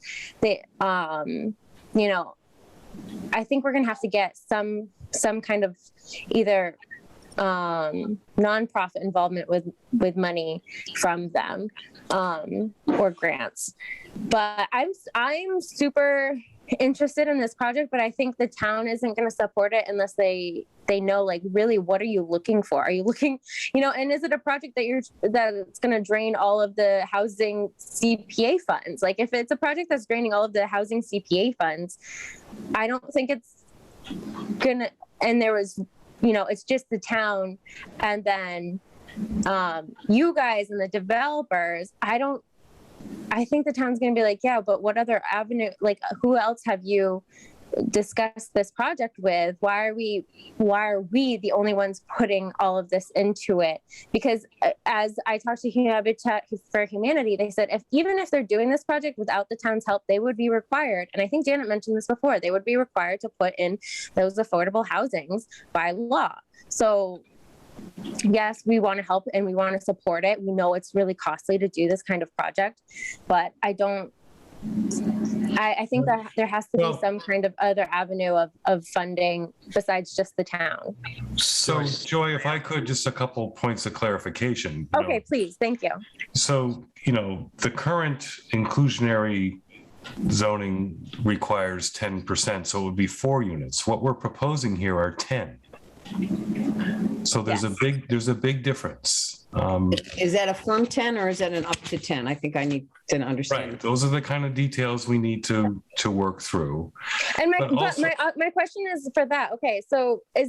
I think we're going to have to get some kind of either nonprofit involvement with money from them or grants. But I'm super interested in this project, but I think the town isn't going to support it unless they know, like, really, what are you looking for? Are you looking, and is it a project that it's going to drain all of the housing CPA funds? Like, if it's a project that's draining all of the housing CPA funds, I don't think it's gonna, and there was, it's just the town and then you guys and the developers. I think the town's going to be like, yeah, but what other avenue, like, who else have you discussed this project with? Why are we the only ones putting all of this into it? Because as I talked to Habitat for Humanity, they said even if they're doing this project without the town's help, they would be required, and I think Janet mentioned this before, they would be required to put in those affordable housings by law. So yes, we want to help and we want to support it. We know it's really costly to do this kind of project, but I think that there has to be some kind of other avenue of funding besides just the town. So, Joy, if I could, just a couple points of clarification. Okay, please. Thank you. So, the current inclusionary zoning requires 10%, so it would be 4 units. What we're proposing here are 10. So there's a big difference. Is that a firm 10 or is that an up to 10? I think I need to understand. Right. Those are the kind of details we need to work through. And my question is for that. Okay, so so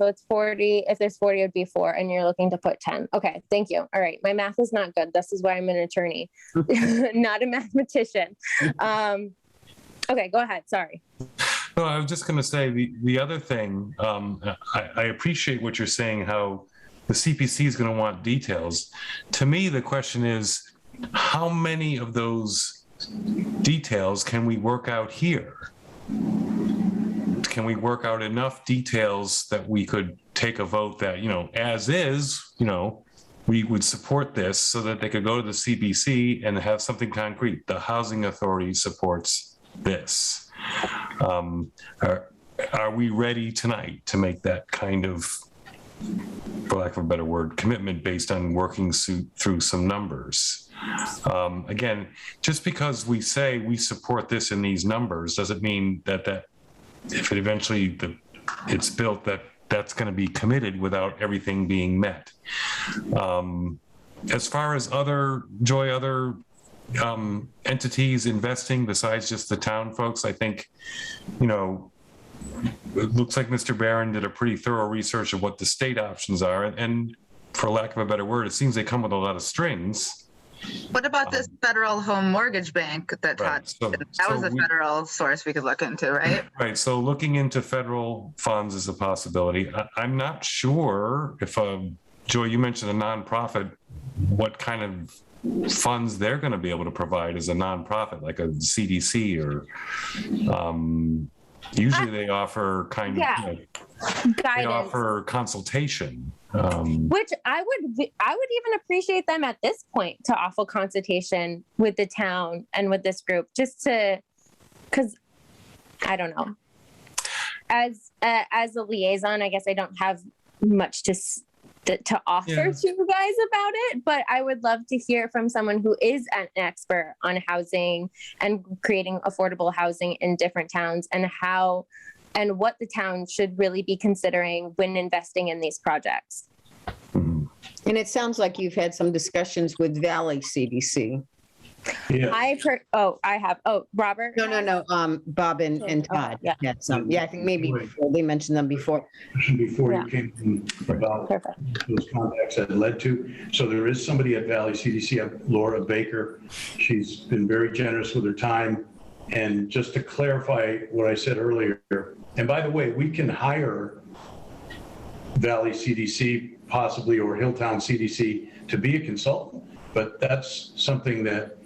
it's 40. If there's 40, it would be 4, and you're looking to put 10. Okay, thank you. All right, my math is not good. This is why I'm an attorney, not a mathematician. Okay, go ahead. Sorry. No, I was just going to say the other thing, I appreciate what you're saying, how the CPC is going to want details. To me, the question is, how many of those details can we work out here? Can we work out enough details that we could take a vote that, as is, we would support this so that they could go to the CPC and have something concrete. The housing authority supports this. Are we ready tonight to make that kind of for lack of a better word, commitment based on working through some numbers. Again, just because we say we support this in these numbers doesn't mean that if it eventually it's built, that's going to be committed without everything being met. As far as other entities investing besides just the town folks, I think, it looks like Mr. Barron did a pretty thorough research of what the state options are. And for lack of a better word, it seems they come with a lot of strings. What about this federal home mortgage bank that Todd? That was a federal source we could look into, right? Right. So looking into federal funds is a possibility. I'm not sure if, Joy, you mentioned a nonprofit, what kind of funds they're going to be able to provide as a nonprofit, like a CDC or usually they offer guidance. They offer consultation. Which I would even appreciate them at this point to offer consultation with the town and with this group, just because I don't know. As a liaison, I guess I don't have much to offer to you guys about it, but I would love to hear from someone who is an expert on housing and creating affordable housing in different towns and what the town should really be considering when investing in these projects. And it sounds like you've had some discussions with Valley CDC. Yeah. I've heard, I have. Oh, Robert? No. Bob and Todd had some. Yeah, I think maybe they mentioned them before. Before you came in about those contacts that led to. So there is somebody at Valley CDC, Laura Baker. She's been very generous with her time. And just to clarify what I said earlier, and by the way, we can hire Valley CDC possibly or Hilltown CDC to be a consultant, but that's something that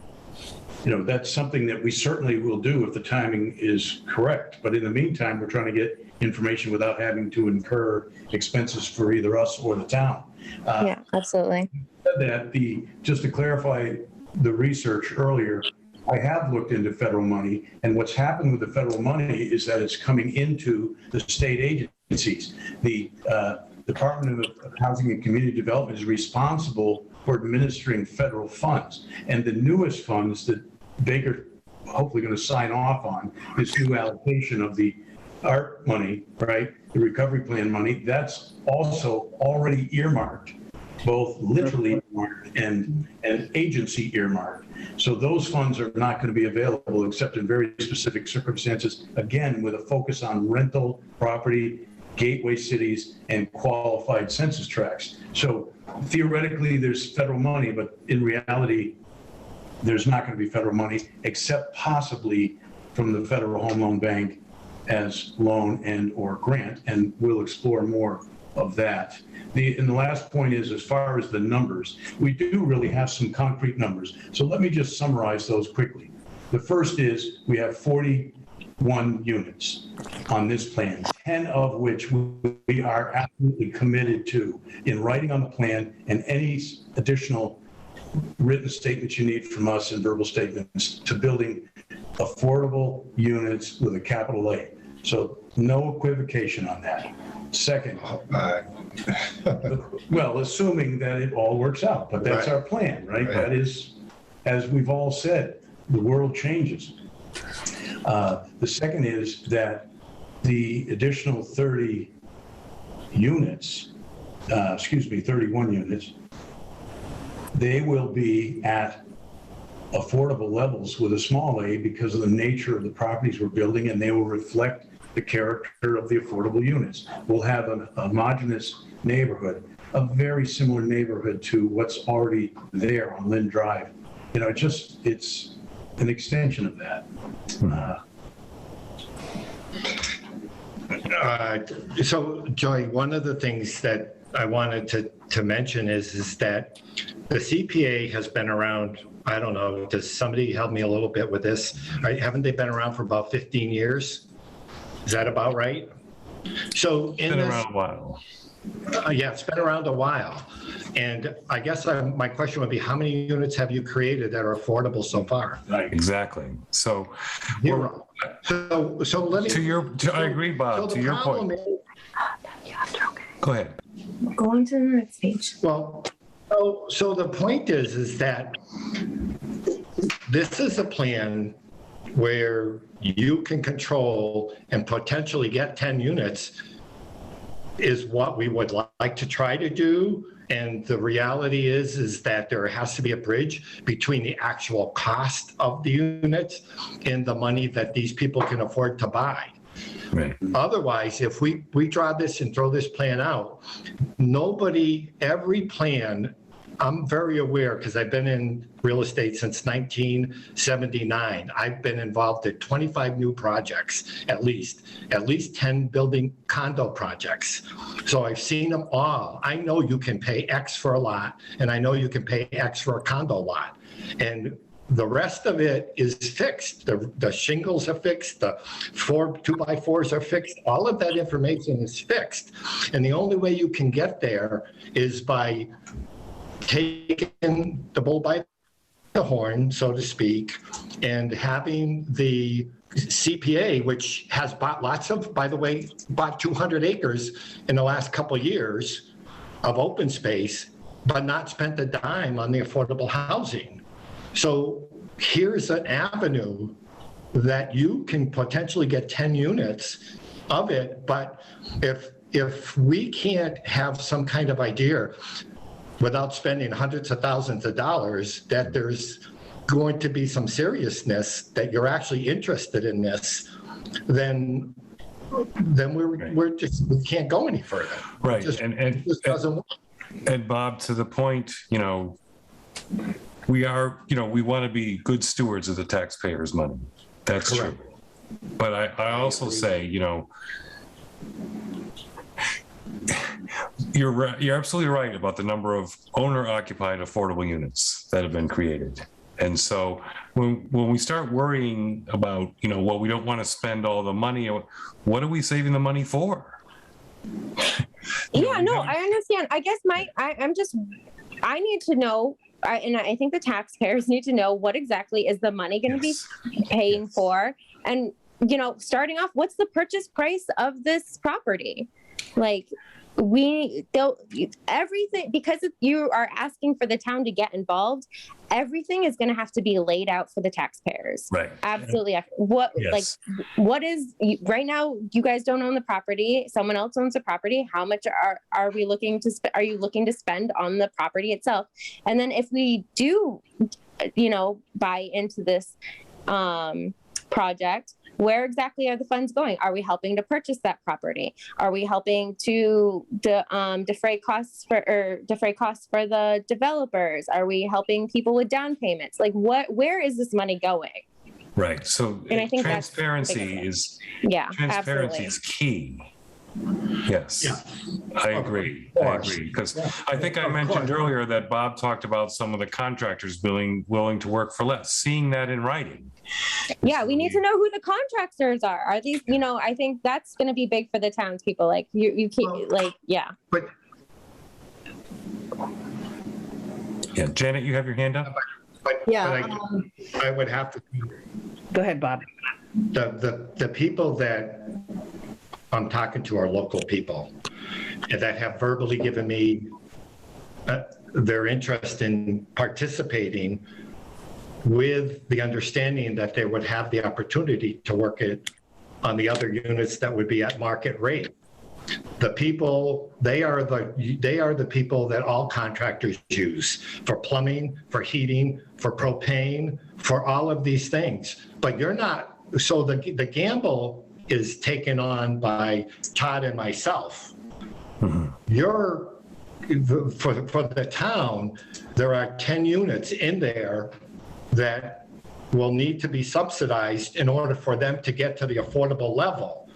we certainly will do if the timing is correct. But in the meantime, we're trying to get information without having to incur expenses for either us or the town. Yeah, absolutely. Just to clarify the research earlier, I have looked into federal money, and what's happened with the federal money is that it's coming into the state agencies. The Department of Housing and Community Development is responsible for administering federal funds. And the newest funds that Baker hopefully going to sign off on, this new allocation of the ARP money, right? The recovery plan money, that's also already earmarked, both literally earmarked and agency earmarked. So those funds are not going to be available except in very specific circumstances, again, with a focus on rental property, gateway cities, and qualified census tracts. So theoretically, there's federal money, but in reality, there's not going to be federal money except possibly from the Federal Home Loan Bank as loan and or grant, and we'll explore more of that. And the last point is, as far as the numbers, we do really have some concrete numbers. So let me just summarize those quickly. The first is we have 41 units on this plan, 10 of which we are absolutely committed to in writing on the plan, and any additional written statements you need from us and verbal statements to building affordable units with a capital A. So no equivocation on that. Second, well, assuming that it all works out, but that's our plan, right? That is, as we've all said, the world changes. The second is that the additional 30 units, 31 units, they will be at affordable levels with a small a because of the nature of the properties we're building, and they will reflect the character of the affordable units. We'll have a homogeneous neighborhood, a very similar neighborhood to what's already there on Lynn Drive. It's an extension of that. So, Joy, one of the things that I wanted to mention is that the CPA has been around, I don't know, does somebody help me a little bit with this? Haven't they been around for about 15 years? Is that about right? So It's been around a while. Yeah, it's been around a while. And I guess my question would be, how many units have you created that are affordable so far? Exactly. So, Zero. So let me. I agree, Bob. To your point. Go ahead. Going to the next page. Well, so the point is that this is a plan where you can control and potentially get 10 units is what we would like to try to do. And the reality is that there has to be a bridge between the actual cost of the units and the money that these people can afford to buy. Right. Otherwise, if we draw this and throw this plan out, every plan, I'm very aware because I've been in real estate since 1979. I've been involved in 25 new projects, at least 10 building condo projects. So I've seen them all. I know you can pay X for a lot, and I know you can pay X for a condo lot. And the rest of it is fixed. The shingles are fixed, the 2x4s are fixed. All of that information is fixed. And the only way you can get there is by taking the bull by the horn, so to speak, and having the CPA, which has bought bought 200 acres in the last couple of years of open space, but not spent a dime on the affordable housing. So here's an avenue that you can potentially get 10 units of it, but if we can't have some kind of idea without spending hundreds of thousands of dollars, that there's going to be some seriousness, that you're actually interested in this, then we can't go any further. Right. It just doesn't work. And Bob, to the point, we want to be good stewards of the taxpayers' money. That's Correct. true. But I also say, you're absolutely right about the number of owner-occupied affordable units that have been created. And so when we start worrying about, well, we don't want to spend all the money, what are we saving the money for? Yeah, no, I understand. I guess I need to know, and I think the taxpayers need to know what exactly is the money going to be paying for. And, starting off, what's the purchase price of this property? Like, everything, because you are asking for the town to get involved, everything is going to have to be laid out for the taxpayers. Right. Absolutely. Yes. What is right now? You guys don't own the property. Someone else owns the property. How much are we looking to are you looking to spend on the property itself? And then if we do, buy into this project, where exactly are the funds going? Are we helping to purchase that property? Are we helping to defray costs for the developers? Are we helping people with down payments? Like, where is this money going? Right. So And I think transparency is key. Yes, Yeah. I agree. Because I think I mentioned earlier that Bob talked about some of the contractors willing to work for less, seeing that in writing. Yeah, we need to know who the contractors are. Are these, I think that's going to be big for the townspeople. Like you keep, yeah. But Yeah, Janet, you have your hand up? I would have to. Go ahead, Bob. The people that I'm talking to are local people that have verbally given me their interest in participating, with the understanding that they would have the opportunity to work it on the other units that would be at market rate. The people, they are the people that all contractors use for plumbing, for heating, for propane, for all of these things. But you're not, so the gamble is taken on by Todd and myself. Mm-hmm. For the town, there are 10 units in there that will need to be subsidized in order for them to get to the affordable level.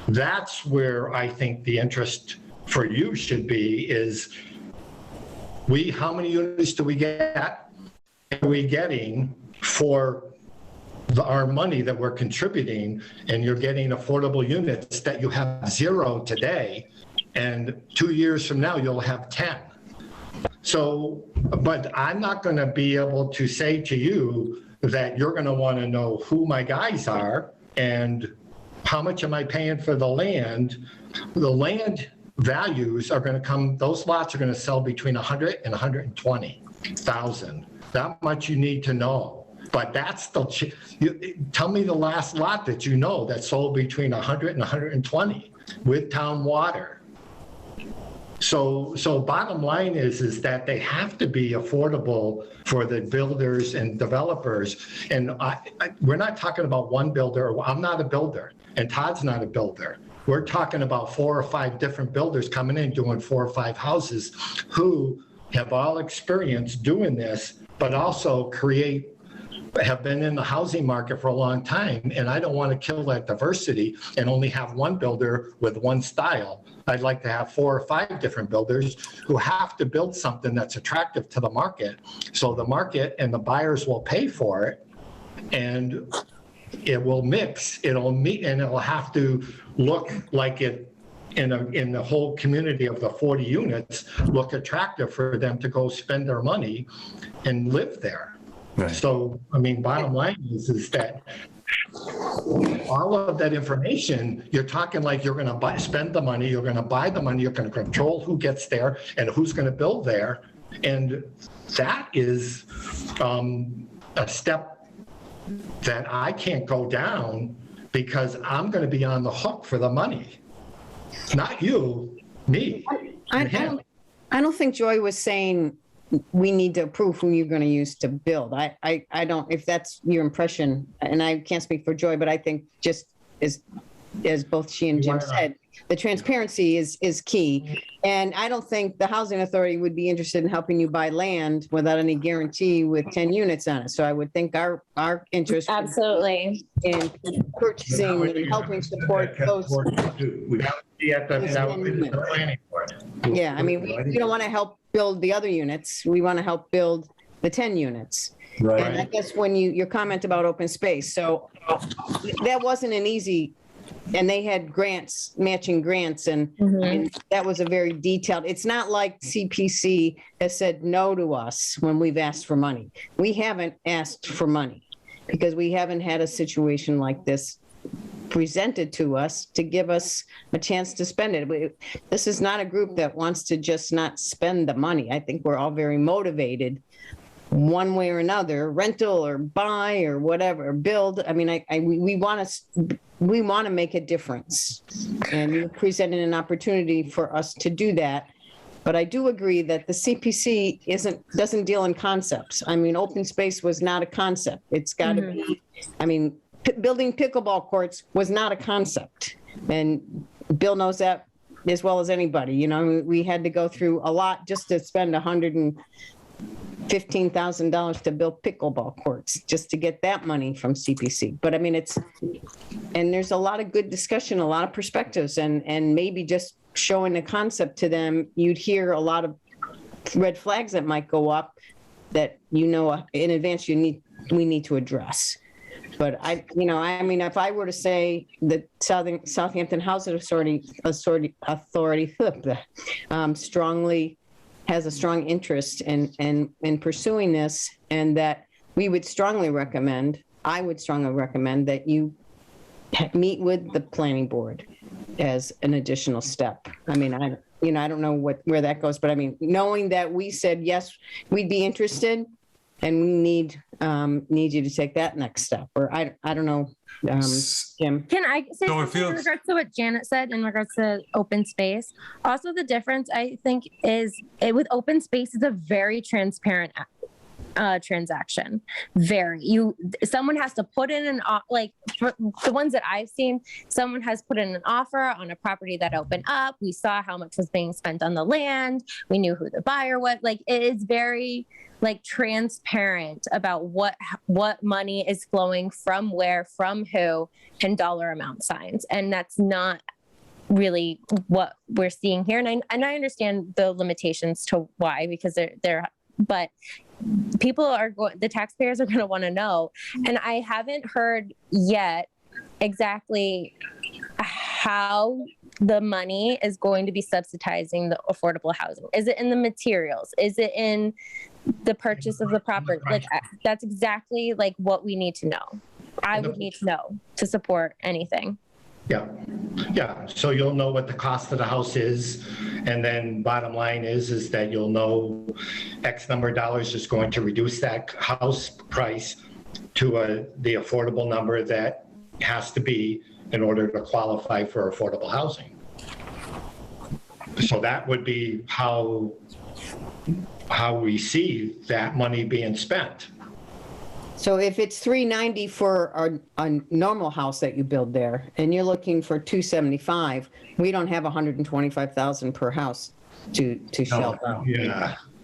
That's where I think the interest for you should be, is how many units do we get? Are we getting for our money that we're contributing? And you're getting affordable units that you have 0 today, and 2 years from now you'll have 10. So, but I'm not going to be able to say to you that you're going to want to know who my guys are and how much am I paying for the land. The land values are going to come, those lots are going to sell between 100 and 120,000. That much you need to know. But that's tell me the last lot that you know that sold between 100 and 120 with town water. So bottom line is that they have to be affordable for the builders and developers. And we're not talking about one builder. I'm not a builder, and Todd's not a builder. We're talking about 4 or 5 different builders coming in doing 4 or 5 houses who have all experience doing this, but also have been in the housing market for a long time. And I don't want to kill that diversity and only have one builder with one style. I'd like to have 4 or 5 different builders who have to build something that's attractive to the market. So the market and the buyers will pay for it, and it will mix, it'll meet, and it'll have to look like it in the whole community of the 40 units, look attractive for them to go spend their money and live there. Right. So, I mean, bottom line is that all of that information, you're talking like you're going to spend the money, you're going to buy the money, you're going to control who gets there and who's going to build there. And that is a step that I can't go down because I'm going to be on the hook for the money. Not you, me. I don't think Joy was saying we need to approve who you're going to use to build. I don't, if that's your impression, and I can't speak for Joy, but I think just as both she and Jim said, the transparency is key. And I don't think the housing authority would be interested in helping you buy land without any guarantee with 10 units on it. So I would think our interest Absolutely. in purchasing and helping support those. We have to be at the planning board. Yeah, I mean, we don't want to help build the other units. We want to help build the 10 units. Right. And I guess when your comment about open space, so that wasn't an easy, and they had grants, matching grants, and that was a very detailed, it's not like CPC has said no to us when we've asked for money. We haven't asked for money because we haven't had a situation like this presented to us to give us a chance to spend it. This is not a group that wants to just not spend the money. I think we're all very motivated one way or another, rental or buy or whatever, or build. I mean, we want to make a difference, and you presented an opportunity for us to do that. But I do agree that the CPC doesn't deal in concepts. I mean, open space was not a concept. It's got to be, I mean, building pickleball courts was not a concept. And Bill knows that as well as anybody. You know, we had to go through a lot just to spend $115,000 to build pickleball courts, just to get that money from CPC. But I mean, and there's a lot of good discussion, a lot of perspectives, and maybe just showing the concept to them, you'd hear a lot of red flags that might go up that, you know, in advance we need to address. But I mean, if I were to say that Southampton Housing Authority strongly has a strong interest in pursuing this, and that I would strongly recommend that you meet with the planning board as an additional step. I mean, I don't know where that goes, but I mean, knowing that we said, yes, we'd be interested, and we need you to take that next step, or I don't know, Jim. Can I say something in regards to what Janet said in regards to open space? Also, the difference I think is with open space is a very transparent transaction. Someone has to put in like for the ones that I've seen, someone has put in an offer on a property that opened up. We saw how much was being spent on the land. We knew who the buyer was. Like, it is very like transparent about what money is flowing from where, from who, and dollar amount signs. And that's not really what we're seeing here. And I understand the limitations to why, because but people the taxpayers are going to want to know. And I haven't heard yet exactly how the money is going to be subsidizing the affordable housing. Is it in the materials? Is it in the purchase of the property? Like, that's exactly like what we need to know. I would need to know to support anything. Yeah, yeah. So you'll know what the cost of the house is, and then bottom line is that you'll know X number of dollars is going to reduce that house price to the affordable number that has to be in order to qualify for affordable housing. So that would be how we see that money being spent. So if it's 390 for a normal house that you build there, and you're looking for 275, we don't have 125,000 per house to shell out.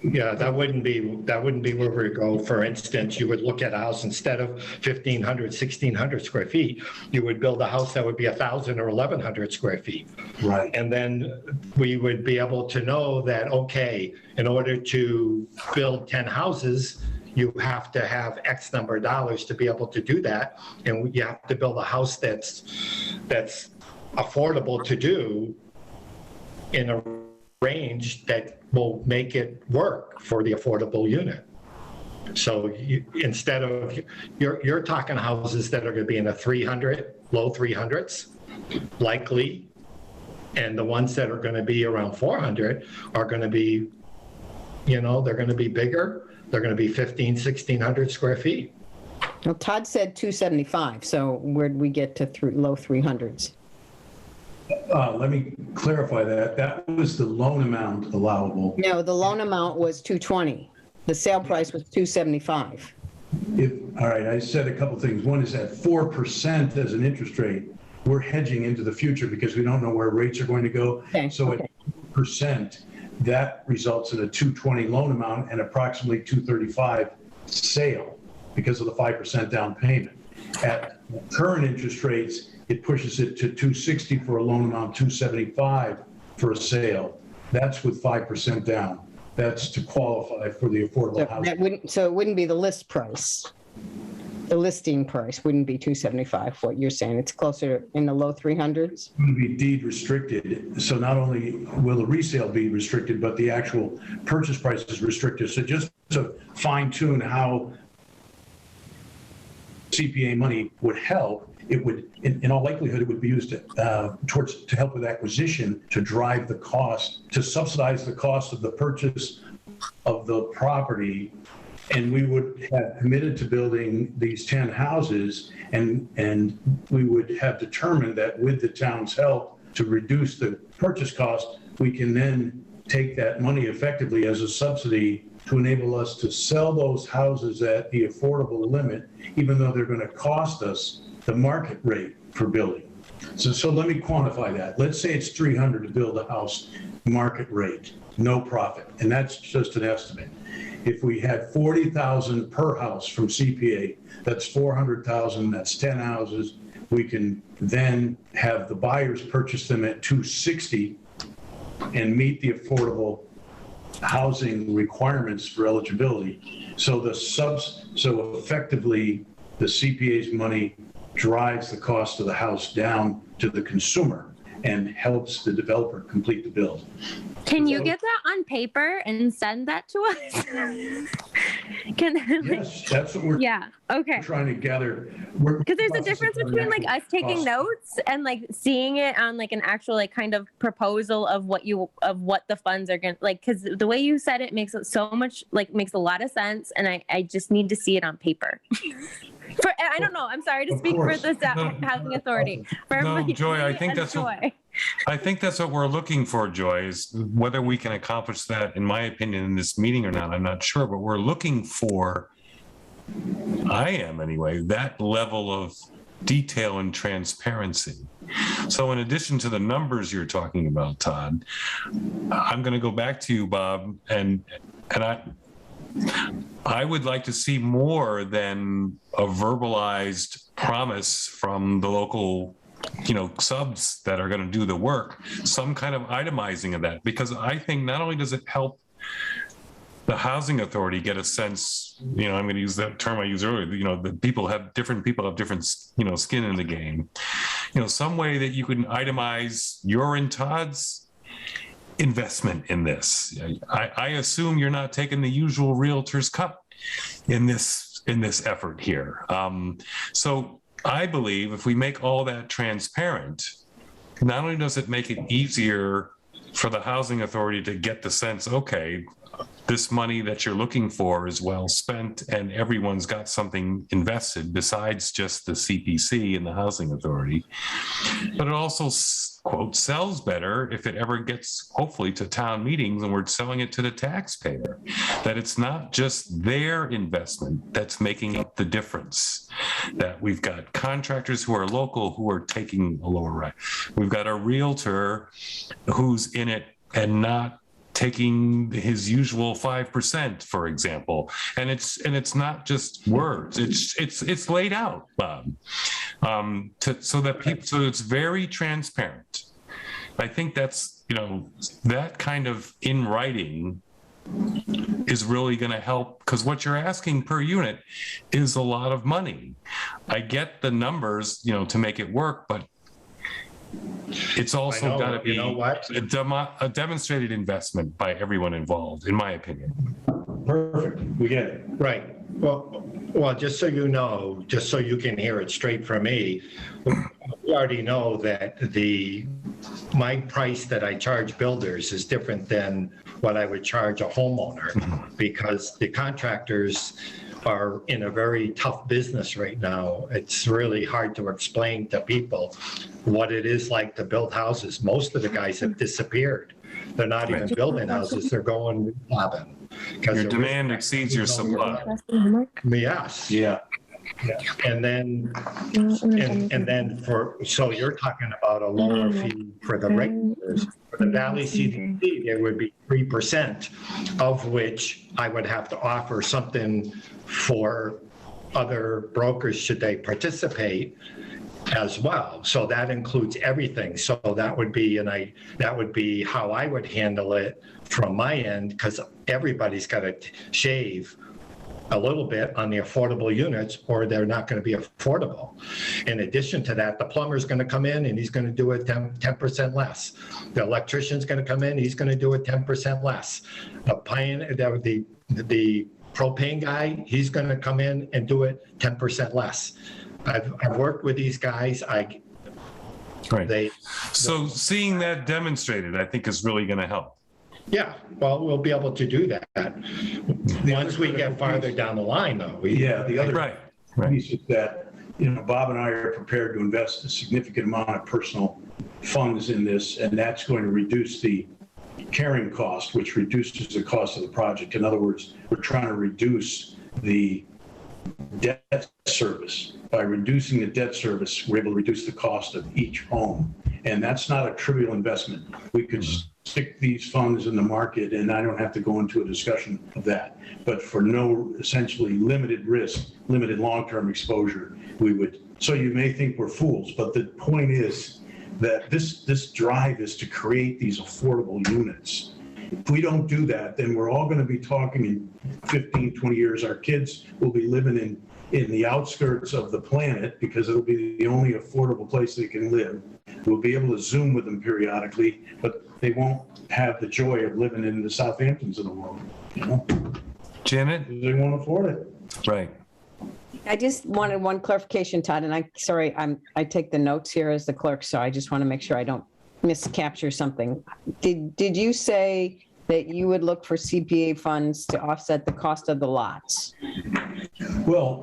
Yeah, that wouldn't be where we go. For instance, you would look at a house, instead of 1,500, 1,600 square feet, you would build a house that would be 1,000 or 1,100 square feet. Right. And then we would be able to know that, okay, in order to build 10 houses, you have to have X number of dollars to be able to do that. And you have to build a house that's affordable to do in a range that will make it work for the affordable unit. So instead of, you're talking houses that are going to be in the 300, low 300s, likely, and the ones that are going to be around 400 are going to be, they're going to be bigger. They're going to be 1,600 square feet. Well, Todd said 275, so where'd we get to low 300s? Let me clarify that. That was the loan amount allowable. No, the loan amount was 220. The sale price was 275. All right, I said a couple things. One is at 4% as an interest rate, we're hedging into the future because we don't know where rates are going to go. Okay, So okay. at 2%, that results in a 220 loan amount and approximately 235 sale because of the 5% down payment. At current interest rates, it pushes it to 260 for a loan amount, 275 for a sale. That's with 5% down. That's to qualify for the affordable housing. So it wouldn't be the list price. The listing price wouldn't be 275, what you're saying. It's closer in the low 300s? It's going to be deed restricted. So not only will the resale be restricted, but the actual purchase price is restricted. So just to fine tune how CPA money would help, it would, in all likelihood, it would be used to help with acquisition, to drive the cost, to subsidize the cost of the purchase of the property. And we would have committed to building these 10 houses, and we would have determined that with the town's help to reduce the purchase cost, we can then take that money effectively as a subsidy to enable us to sell those houses at the affordable limit, even though they're going to cost us the market rate for building. So let me quantify that. Let's say it's 300 to build a house, market rate, no profit, and that's just an estimate. If we had 40,000 per house from CPA, that's 400,000, that's 10 houses. We can then have the buyers purchase them at 260 and meet the affordable housing requirements for eligibility. So effectively, the CPA's money drives the cost of the house down to the consumer and helps the developer complete the build. Can you get that on paper and send that to us? Yes, that's what we're okay. trying to gather. Because there's a difference between like us taking notes and like seeing it on like an actual like kind of proposal of what the funds are going to like, because the way you said it makes it so much like makes a lot of sense. And I just need to see it on paper. I don't know. I'm sorry to speak for the housing authority. No, Joy, I think that's what we're looking for, Joy, is whether we can accomplish that, in my opinion, in this meeting or not, I'm not sure, but we're looking for, I am anyway, that level of detail and transparency. So in addition to the numbers you're talking about, Todd, I'm going to go back to you, Bob, and I would like to see more than a verbalized promise from the local, subs that are going to do the work, some kind of itemizing of that, because I think not only does it help the housing authority get a sense, I'm going to use that term I used earlier, that different people have different, skin in the game, some way that you can itemize your and Todd's investment in this. I assume you're not taking the usual realtor's cut in this effort here. So I believe if we make all that transparent, not only does it make it easier for the housing authority to get the sense, okay, this money that you're looking for is well spent and everyone's got something invested besides just the CPC and the housing authority, but it also, quote, sells better if it ever gets, hopefully, to town meetings and we're selling it to the taxpayer, that it's not just their investment that's making up the difference, that we've got contractors who are local who are taking a lower rate. We've got a realtor who's in it and not taking his usual 5%, for example, and it's not just words. It's laid out, Bob, so that people, so it's very transparent. I think that's, you know, that kind of in writing is really going to help, because what you're asking per unit is a lot of money. I get the numbers, you know, to make it work, but it's also got to be a demonstrated investment by everyone involved, in my opinion. Perfect. We get it. Right. Well, just so you know, just so you can hear it straight from me, we already know that my price that I charge builders is different than what I would charge a homeowner, because the contractors are in a very tough business right now. It's really hard to explain to people what it is like to build houses. Most of the guys have disappeared. They're not even building houses, they're going robbing. Your demand exceeds your supply. Yes. Yeah. And then, so you're talking about a lower fee for the regulars. For the Valley CDC, there would be 3%, of which I would have to offer something for other brokers should they participate as well. So that includes everything. So that would be how I would handle it from my end, because everybody's got to shave a little bit on the affordable units or they're not going to be affordable. In addition to that, the plumber's going to come in and he's going to do it 10% less. The electrician's going to come in, he's going to do it 10% less. The propane guy, he's going to come in and do it 10% less. I've worked with these guys. So seeing that demonstrated, I think, is really going to help. Yeah, well, we'll be able to do that once we get farther down the line, though. The other right. piece is that, you know, Bob and I are prepared to invest a significant amount of personal funds in this, and that's going to reduce the carrying cost, which reduces the cost of the project. In other words, we're trying to reduce the debt service. By reducing the debt service, we're able to reduce the cost of each home. And that's not a trivial investment. We could stick these funds in the market, and I don't have to go into a discussion of that. But for no essentially limited risk, limited long-term exposure, we would. So you may think we're fools, but the point is that this drive is to create these affordable units. If we don't do that, then we're all going to be talking in 15, 20 years. Our kids will be living in the outskirts of the planet because it'll be the only affordable place they can live. We'll be able to Zoom with them periodically, but they won't have the joy of living in the Southamptons of the world, you know? Janet? They won't afford it. Right. I just wanted one clarification, Todd, and I take the notes here as the clerk, so I just want to make sure I don't miscapture something. Did you say that you would look for CPA funds to offset the cost of the lots? Well,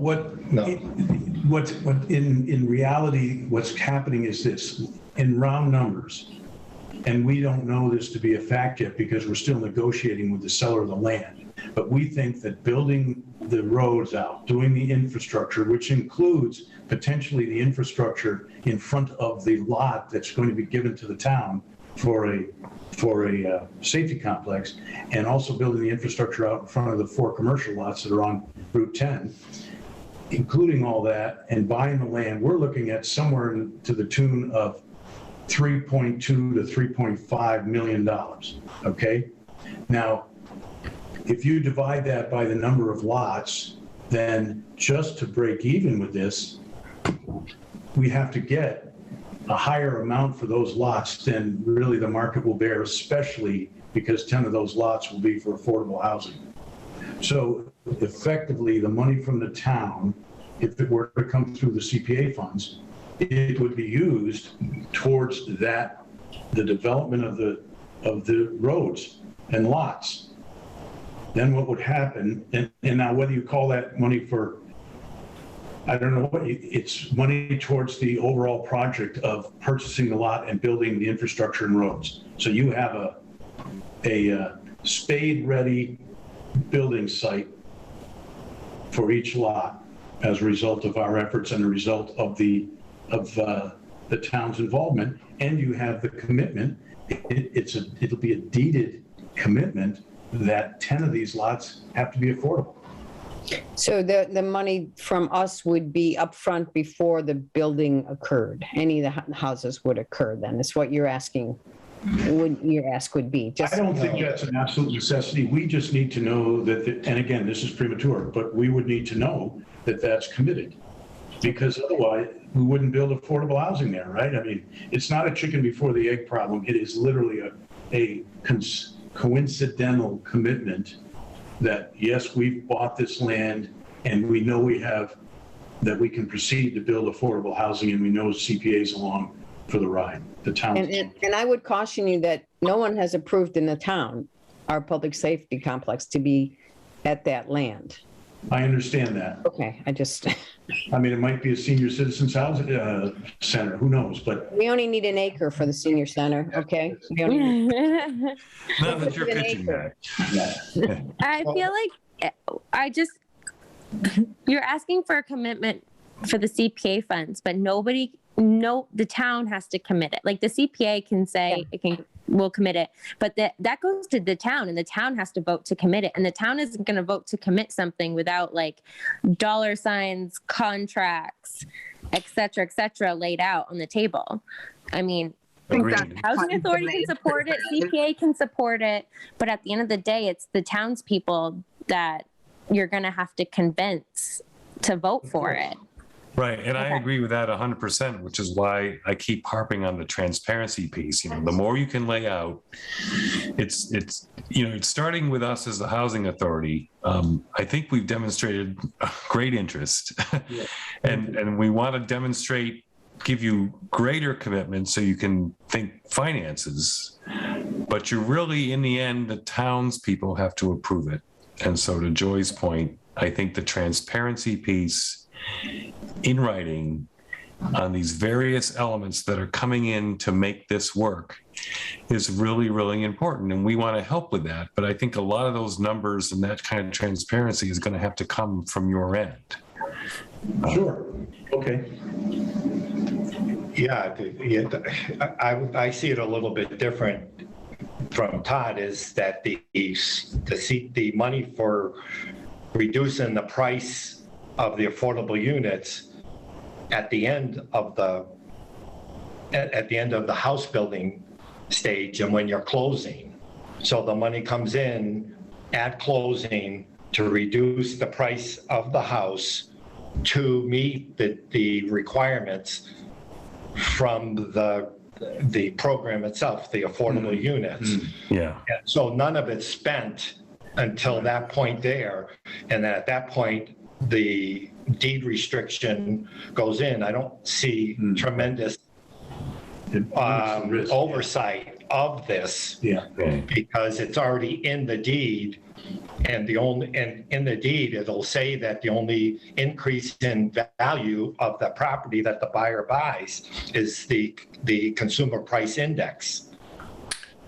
in reality, what's happening is this, in round numbers, and we don't know this to be a fact yet because we're still negotiating with the seller of the land, but we think that building the roads out, doing the infrastructure, which includes potentially the infrastructure in front of the lot that's going to be given to the town for a safety complex, and also building the infrastructure out in front of the 4 commercial lots that are on Route 10, including all that and buying the land, we're looking at somewhere to the tune of $3.2 to $3.5 million. Okay. Now, if you divide that by the number of lots, then just to break even with this, we have to get a higher amount for those lots than really the market will bear, especially because 10 of those lots will be for affordable housing. So effectively, the money from the town if it were to come through the CPA funds, it would be used towards that, the development of the roads and lots. Then what would happen, and now whether you call that money for, I don't know what, it's money towards the overall project of purchasing the lot and building the infrastructure and roads. So you have a spade-ready building site for each lot as a result of our efforts and a result of the town's involvement, and you have the commitment. It'll be a deeded commitment that 10 of these lots have to be affordable. So the money from us would be upfront before the building occurred. Any of the houses would occur then, is what you're asking, your ask would be. I don't think that's an absolute necessity. We just need to know that, and again, this is premature, but we would need to know that that's committed. Because otherwise, we wouldn't build affordable housing there, right? I mean, it's not a chicken before the egg problem. It is literally a coincidental commitment that, yes, we've bought this land and we know that we can proceed to build affordable housing, and we know CPA's along for the ride, the town. And I would caution you that no one has approved in the town, our public safety complex, to be at that land. I understand that. Okay, I mean, it might be a senior citizens housing center, who knows, but. We only need an acre for the senior center, okay? We only need Not that you're pitching that. I feel like you're asking for a commitment for the CPA funds, but the town has to commit it. Like the CPA can say we'll commit it, but that goes to the town, and the town has to vote to commit it. And the town isn't going to vote to commit something without like dollar signs, contracts, et cetera, laid out on the table. I mean, Agreed. Housing Authority can support it, CPA can support it, but at the end of the day, it's the townspeople that you're going to have to convince to vote for it. Right, and I agree with that 100%, which is why I keep harping on the transparency piece. You know, the more you can lay out, it's starting with us as the housing authority. I think we've demonstrated great interest, and we want to give you greater commitment so you can think finances. But you're really, in the end, the townspeople have to approve it. And so, to Joy's point, I think the transparency piece in writing on these various elements that are coming in to make this work is really, really important. And we want to help with that. But I think a lot of those numbers and that kind of transparency is going to have to come from your end. Sure. Okay. Yeah, I see it a little bit different from Todd, is that the money for reducing the price of the affordable units at the end of the house building stage, and when you're closing. So the money comes in at closing to reduce the price of the house to meet the requirements from the program itself, the affordable units. Yeah. And so none of it's spent until that point there. And then at that point, the deed restriction goes in. I don't see tremendous oversight of this, because it's already in the deed, and in the deed it'll say that the only increase in value of the property that the buyer buys is the consumer price index.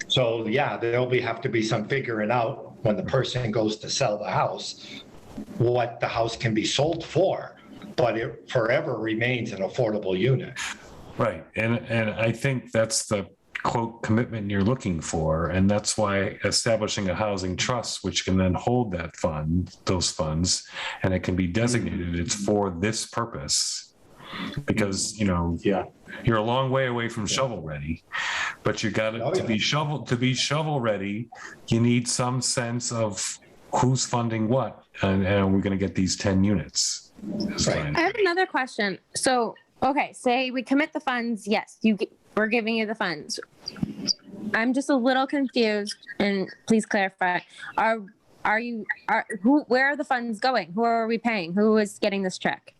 So there'll have to be some figuring out when the person goes to sell the house what the house can be sold for, but it forever remains an affordable unit. Right. And I think that's the quote commitment you're looking for. And that's why establishing a housing trust, which can then hold those funds, and it can be designated, it's for this purpose. Because, you're a long way away from shovel ready, but you got to be shovel ready. You need some sense of who's funding what, and we're going to get these 10 units. Right. I have another question. So, okay, say we commit the funds. Yes, we're giving you the funds. I'm just a little confused, and please clarify. Where are the funds going? Who are we paying? Who is getting this check?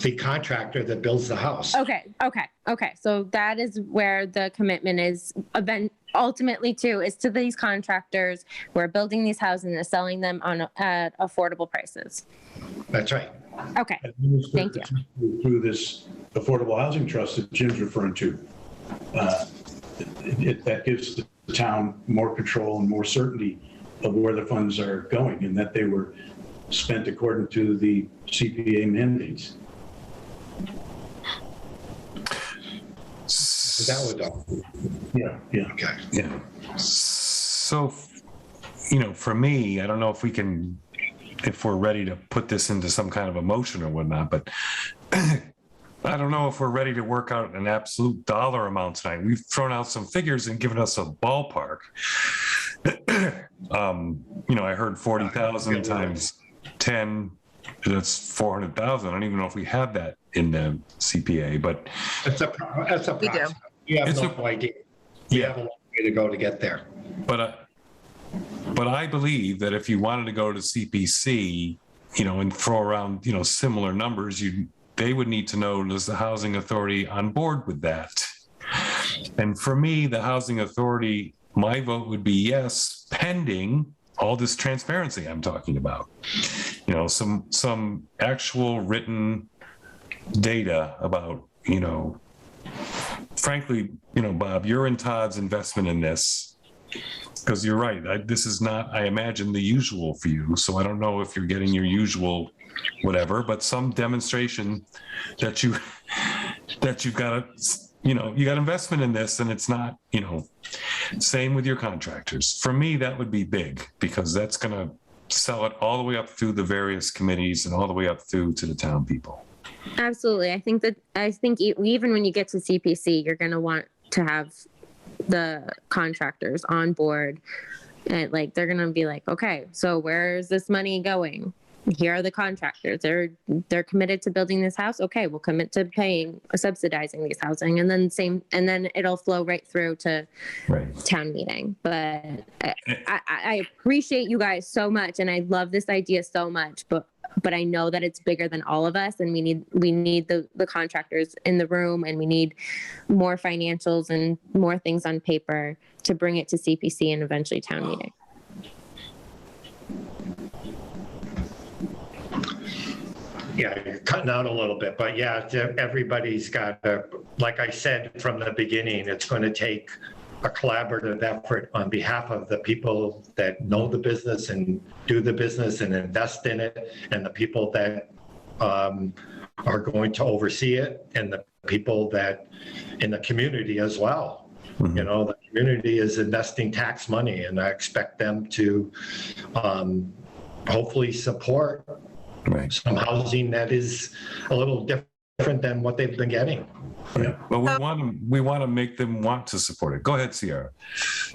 The contractor that builds the house. Okay. So that is where the commitment is ultimately to, is to these contractors who are building these houses and selling them at affordable prices. That's right. Okay. Thank you. Through this affordable housing trust that Jim's referring to, that gives the town more control and more certainty of where the funds are going and that they were spent according to the CPA mandates. That would all. Yeah. Okay. Yeah. So, for me, I don't know if we're ready to put this into some kind of a motion or whatnot, but I don't know if we're ready to work out an absolute dollar amount tonight. We've thrown out some figures and given us a ballpark. I heard 40,000 times 10, that's 400,000. I don't even know if we have that in the CPA, but That's a We do. You have It's no idea. You have a long way to go to get there. But I believe that if you wanted to go to CPC, and throw around, similar numbers, they would need to know, is the housing authority on board with that? And for me, the housing authority, my vote would be yes, pending all this transparency I'm talking about. Some actual written data about, frankly, Bob, you're in Todd's investment in this, because you're right. This is not, I imagine, the usual for you. So I don't know if you're getting your usual whatever, but some demonstration that you've got you got investment in this, and it's not, same with your contractors. For me, that would be big, because that's going to sell it all the way up through the various committees and all the way up through to the town people. Absolutely. I think even when you get to CPC, you're going to want to have the contractors on board, and they're going to be like, okay, so where's this money going? Here are the contractors. They're committed to building this house. Okay, we'll commit to subsidizing these housing, and then it'll flow right through to town meeting. But I appreciate you guys so much, and I love this idea so much. But I know that it's bigger than all of us, and we need the contractors in the room, and we need more financials and more things on paper to bring it to CPC and eventually town meeting. Yeah, you're cutting out a little bit, but yeah, everybody's got like I said from the beginning, it's going to take a collaborative effort on behalf of the people that know the business and do the business and invest in it, and the people that are going to oversee it, and the people that in the community as well. Mm-hmm. The community is investing tax money, and I expect them to hopefully support some housing that is a little different than what they've been getting. Yeah, but we want to make them want to support it. Go ahead, Sierra.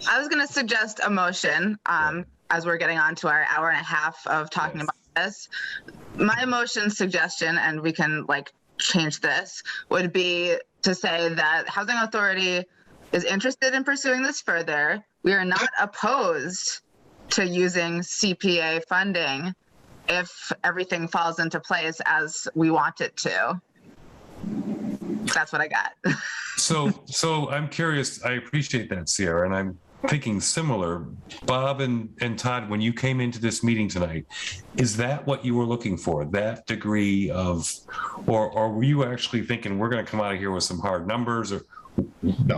I was going to suggest a motion as we're getting on to our hour and a half of talking about this. My motion suggestion, and we can change this, would be to say that Housing Authority is interested in pursuing this further. We are not opposed to using CPA funding if everything falls into place as we want it to. That's what I got. So I'm curious. I appreciate that, Sierra, and I'm thinking similar. Bob and Todd, when you came into this meeting tonight, is that what you were looking for? That degree of, or were you actually thinking we're going to come out of here with some hard numbers, or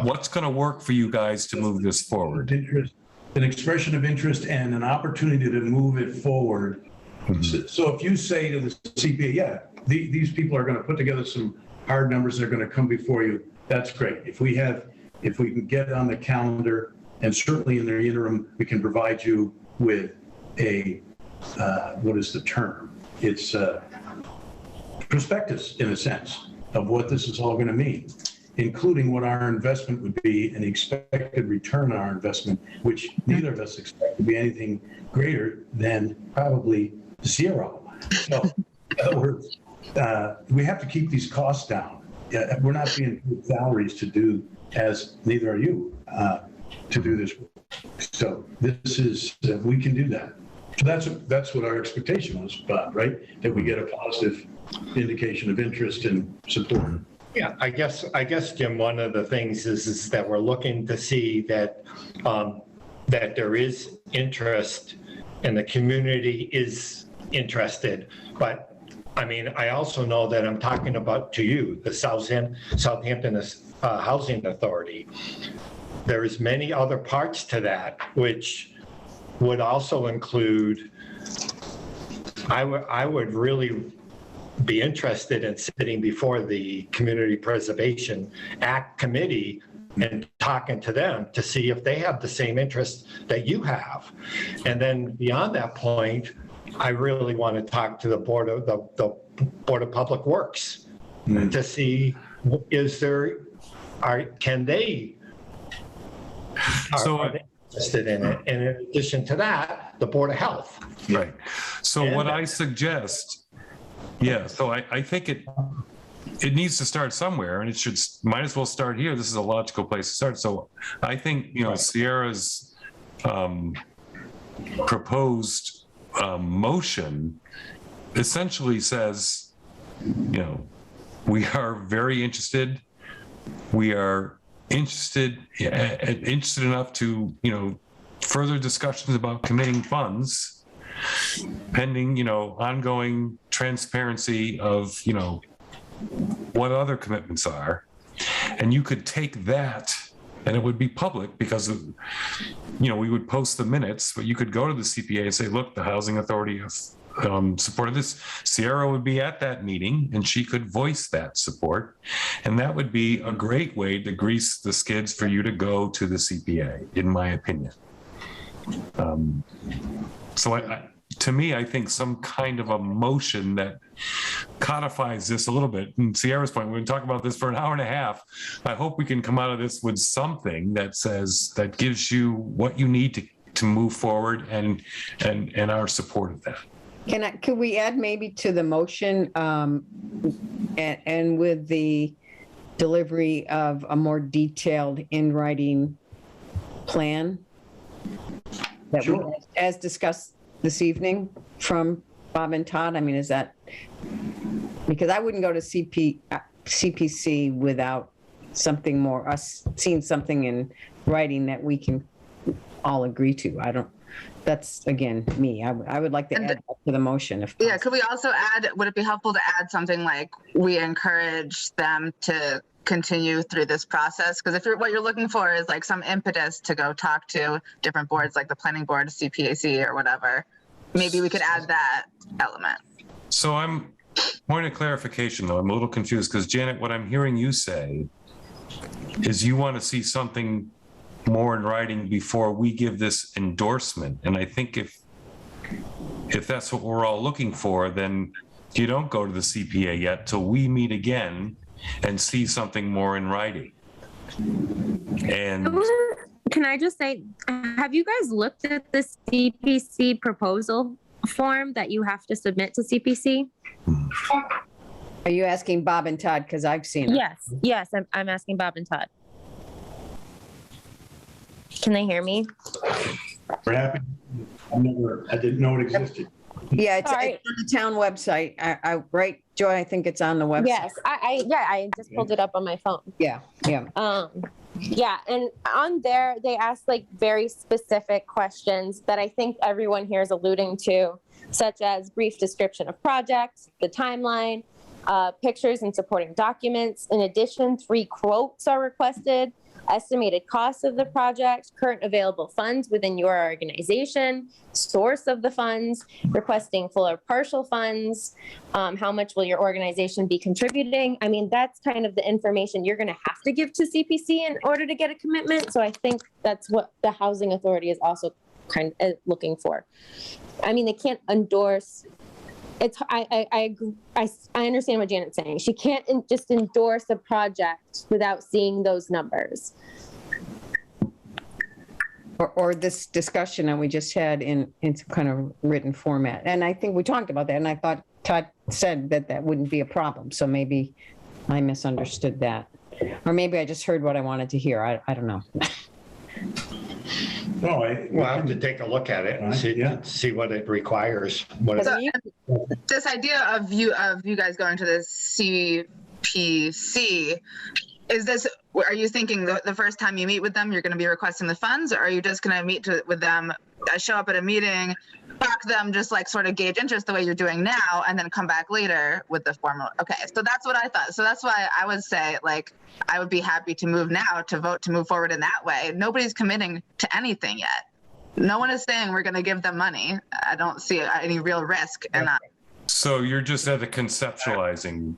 what's going to work for you guys to move this forward? Interest, an expression of interest and an opportunity to move it forward. Mm-hmm. So if you say to the CPA, these people are going to put together some hard numbers, they're going to come before you, that's great. If we can get on the calendar, and certainly in the interim, we can provide you with a, what is the term? It's a prospectus, in a sense, of what this is all going to mean, including what our investment would be and the expected return on our investment, which neither of us expect to be anything greater than probably zero. So, in other words, we have to keep these costs down. We're not being paid salaries to do, as neither are you, to do this work. So this is, we can do that. That's what our expectation was, Bob, right? That we get a positive indication of interest and support. Yeah, I guess, Jim, one of the things is that we're looking to see that, that there is interest and the community is interested. But I mean, I also know that I'm talking about to you, the Southampton Housing Authority. There is many other parts to that, which would also include, I would really be interested in sitting before the Community Preservation Act Committee and talking to them to see if they have the same interest that you have. And then beyond that point, I really want to talk to the Board of Public Works to see, can they, are they interested in it? And in addition to that, the Board of Health. Right. So what I suggest, so I think it needs to start somewhere, and it might as well start here. This is a logical place to start. So I think, Sierra's proposed motion essentially says, we are very interested. We are interested enough to, further discussions about committing funds pending, ongoing transparency of, what other commitments are. And you could take that and it would be public because of, we would post the minutes, but you could go to the CPA and say, look, the Housing Authority has supported this. Sierra would be at that meeting and she could voice that support. And that would be a great way to grease the skids for you to go to the CPA, in my opinion. So to me, I think some kind of a motion that codifies this a little bit. And Sierra's point, we've been talking about this for an hour and a half. I hope we can come out of this with something that says, that gives you what you need to move forward and our support of that. Could we add maybe to the motion and with the delivery of a more detailed in writing plan? That Sure. As discussed this evening from Bob and Todd? I mean, is that, because I wouldn't go to CPC without something more, us seeing something in writing that we can all agree to. That's again, me. I would like to add that to the motion. If possible. Yeah, could we also add, would it be helpful to add something like, we encourage them to continue through this process? Because if what you're looking for is like some impetus to go talk to different boards, like the planning board, CPAC or whatever, maybe we could add that element. So point of clarification though, I'm a little confused because Janet, what I'm hearing you say is you want to see something more in writing before we give this endorsement. And I think if that's what we're all looking for, then you don't go to the CPA yet till we meet again and see something more in writing. And can I just say, have you guys looked at the Cpc proposal form that you have to submit to CPC? Are you asking Bob and Todd? Because I've seen it. Yes, I'm asking Bob and Todd. Can they hear me? We're happy. I didn't know it existed. Yeah, it's on the town website. Right, Joy? I think it's on the website. Yes, I just pulled it up on my phone. Yeah. Yeah, and on there they ask like very specific questions that I think everyone here is alluding to, such as brief description of projects, the timeline, pictures and supporting documents. In addition, 3 quotes are requested. Estimated costs of the project, current available funds within your organization, source of the funds, requesting full or partial funds, how much will your organization be contributing? I mean, that's kind of the information you're going to have to give to CPC in order to get a commitment. So I think that's what the Housing Authority is also kind of looking for. I mean, they can't endorse. I understand what Janet's saying. She can't just endorse a project without seeing those numbers. Or this discussion that we just had in some kind of written format. And I think we talked about that, and I thought Todd said that wouldn't be a problem. So maybe I misunderstood that. Or maybe I just heard what I wanted to hear. I don't know. No, We'll have to take a look at it and see what it requires. So, this idea of you guys going to the CPC, are you thinking the first time you meet with them, you're going to be requesting the funds, or are you just going to meet with them, show up at a meeting, talk to them, just like sort of gauge interest the way you're doing now, and then come back later with the formal? Okay, so that's what I thought. So that's why I would say, like, I would be happy to move now to vote to move forward in that way. Nobody's committing to anything yet. No one is saying we're going to give them money. I don't see any real risk in that. So you're just at the conceptualizing.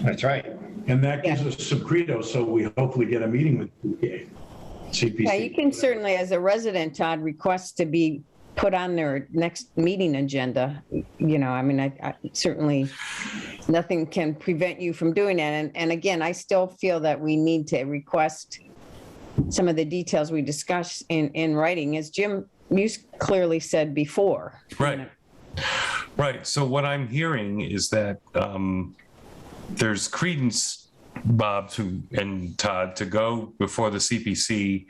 That's right. And that gives us some credo, so we hopefully get a meeting with CPC. Yeah, you can certainly, as a resident, Todd, request to be put on their next meeting agenda. You know, I mean, I certainly, nothing can prevent you from doing that. And again, I still feel that we need to request some of the details we discussed in writing, as Jim, you clearly said before. Right. Right. So what I'm hearing is that there's credence, Bob and Todd, to go before the CPC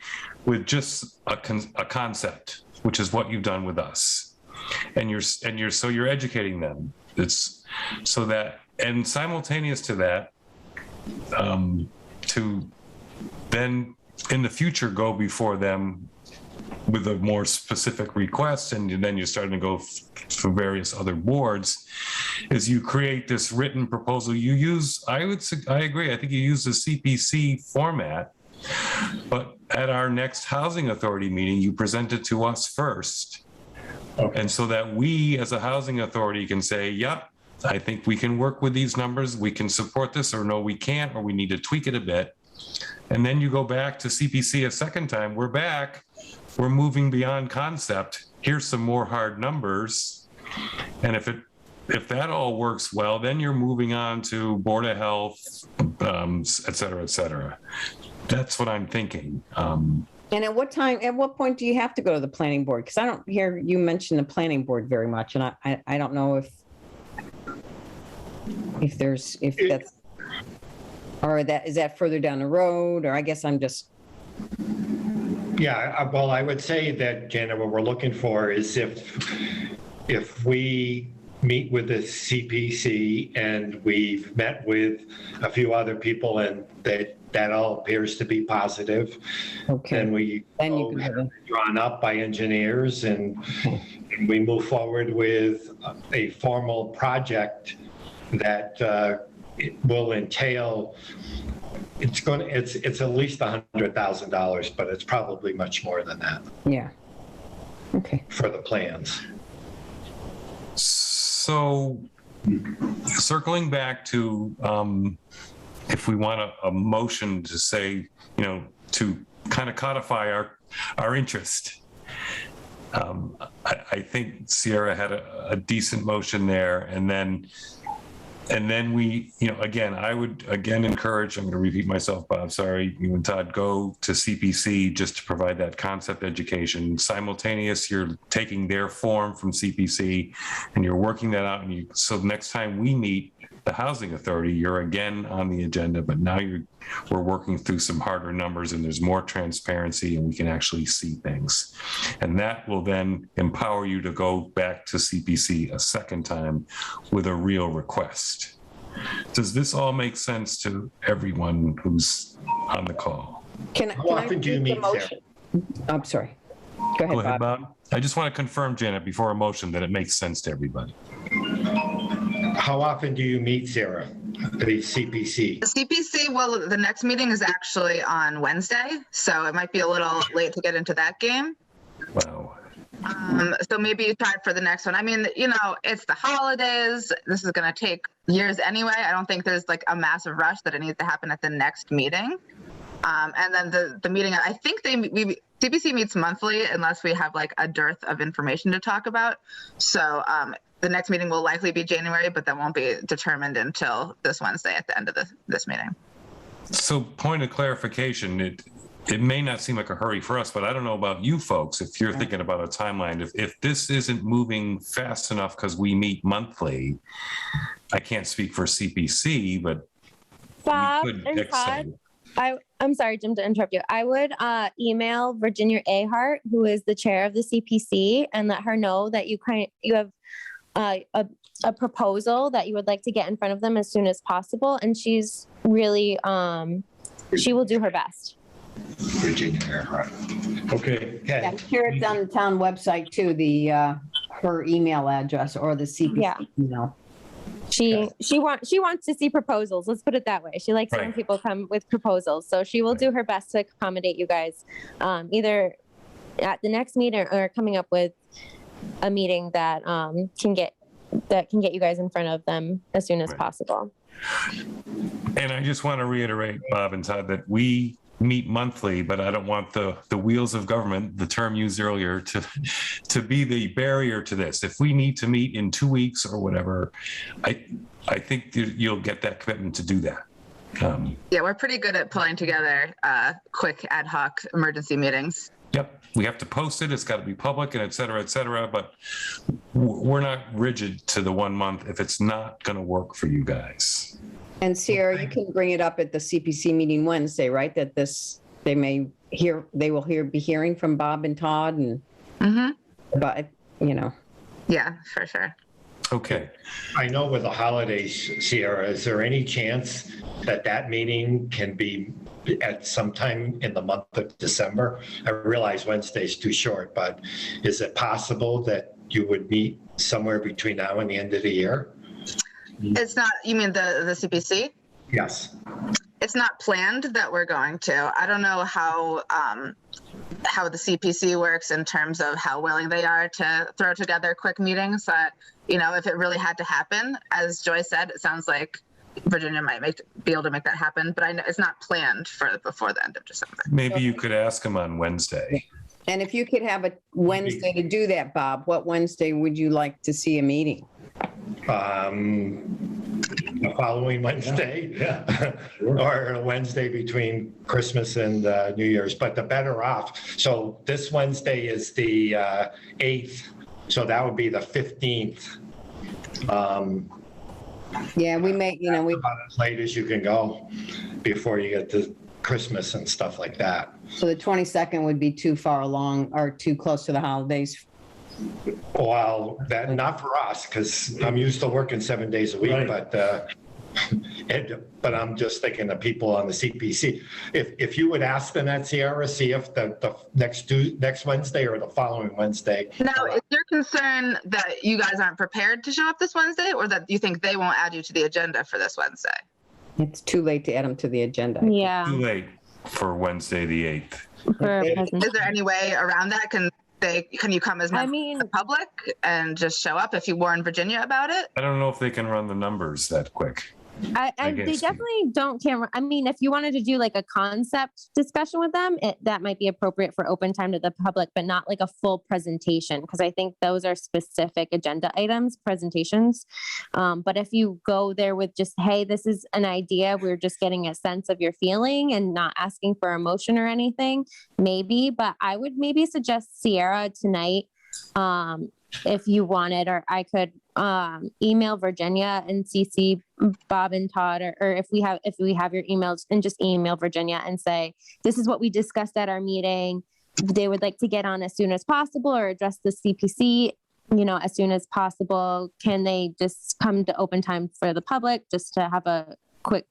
with just a concept, which is what you've done with us, and you're educating them. It's so that, and simultaneous to that, to then in the future go before them with a more specific request, and then you're starting to go for various other boards, is you create this written proposal. You use, I agree, I think you use the CPC format, but at our next housing authority meeting, you present it to us first. Okay. And so that we as a housing authority can say, yep, I think we can work with these numbers, we can support this, or no, we can't, or we need to tweak it a bit. And then you go back to CPC a second time, we're back, we're moving beyond concept, here's some more hard numbers. And if that all works well, then you're moving on to Board of Health, et cetera, et cetera. That's what I'm thinking. And at what point do you have to go to the planning board? Because I don't hear you mention the planning board very much, and I don't know if that's, or is that further down the road, or I guess I'm just. Yeah, well, I would say that, Janet, what we're looking for is if we meet with the CPC and we've met with a few other people and that all appears to be positive, okay, then we go drawn up by engineers and we move forward with a formal project that will entail. It's at least $100,000, but it's probably much more than that. Yeah. Okay. For the plans. So, circling back to if we want a motion to say, to kind of codify our interest. I think Sierra had a decent motion there, and then we, again, I would encourage, I'm going to repeat myself, Bob, sorry, you and Todd, go to CPC just to provide that concept education. Simultaneous, you're taking their form from CPC and you're working that out. So next time we meet the housing authority, you're again on the agenda, but now we're working through some harder numbers and there's more transparency and we can actually see things. And that will then empower you to go back to CPC a second time with a real request. Does this all make sense to everyone who's on the call? How often do you meet, Sarah? I'm sorry. Go ahead, Bob. I just want to confirm, Janet, before a motion that it makes sense to everybody. How often do you meet, Sarah, the CPC? The CPC, well, the next meeting is actually on Wednesday, so it might be a little late to get into that game. Wow. So maybe you try it for the next one. I mean, it's the holidays. This is going to take years anyway. I don't think there's like a massive rush that it needs to happen at the next meeting. And then the meeting, I think CPC meets monthly unless we have like a dearth of information to talk about. So the next meeting will likely be January, but that won't be determined until this Wednesday at the end of this meeting. So point of clarification, it may not seem like a hurry for us, but I don't know about you folks, if you're thinking about a timeline, if this isn't moving fast enough because we meet monthly, I can't speak for CPC, but Bob we could and Todd, I'm sorry, Jim, to interrupt you. I would email Virginia Ahart, who is the chair of the CPC, and let her know that you have a proposal that you would like to get in front of them as soon as possible. And she's really, she will do her best. Virginia Earhart. Okay. Yeah, I'm sure it's on the town website too, her email address or the CPC email. She wants to see proposals. Let's put it that way. She likes when people come with proposals. So she will do her best to accommodate you guys, either at the next meeting or coming up with a meeting that can get you guys in front of them as soon as possible. And I just want to reiterate, Bob and Todd, that we meet monthly, but I don't want the wheels of government, the term used earlier, to be the barrier to this. If we need to meet in 2 weeks or whatever, I think you'll get that commitment to do that. Yeah, we're pretty good at pulling together quick ad hoc emergency meetings. Yep, we have to post it. It's got to be public and et cetera, but we're not rigid to the 1 month if it's not going to work for you guys. And Sierra, you can bring it up at the CPC meeting Wednesday, right? That they will be hearing from Bob and Todd and, but Yeah, for sure. Okay. I know with the holidays, Sierra, is there any chance that meeting can be at some time in the month of December? I realize Wednesday's too short, but is it possible that you would meet somewhere between now and the end of the year? It's not, you mean the CPC? Yes. It's not planned that we're going to. I don't know how the CPC works in terms of how willing they are to throw together quick meetings. But, if it really had to happen, as Joy said, it sounds like Virginia might be able to make that happen. But I know it's not planned before the end of December. Maybe you could ask them on Wednesday. and if you could have a Wednesday to do that, Bob, what Wednesday would you like to see a meeting? The following Wednesday, or a Wednesday between Christmas and New Year's, but the better off. So this Wednesday is the 8th, so that would be the 15th. Yeah, we may, About as late as you can go before you get to Christmas and stuff like that. so the 22nd would be too far along or too close to the holidays. Well, that not for us, because I'm used to working 7 days a week, Right. but I'm just thinking of people on the CPC. If you would ask them at Sierra, see if the next Wednesday or the following Wednesday. Now, is your concern that you guys aren't prepared to show up this Wednesday, or that you think they won't add you to the agenda for this Wednesday? It's too late to add them to the agenda. Yeah. Too late for Wednesday, the 8th. For Okay. Is there any way around that? Can you come as members of the public and just show up if you warn Virginia about it? I don't know if they can run the numbers that quick. they guess. definitely don't camera. I mean, if you wanted to do like a concept discussion with them, that might be appropriate for open time to the public, but not like a full presentation, because I think those are specific agenda items, presentations. But if you go there with just, hey, this is an idea, we're just getting a sense of your feeling and not asking for a motion or anything, maybe. But I would maybe suggest Sierra tonight, if you wanted, or I could email Virginia and CC Bob and Todd, or if we have your emails, and just email Virginia and say, this is what we discussed at our meeting. They would like to get on as soon as possible or address the CPC, as soon as possible. Can they just come to open time for the public just to have a quick,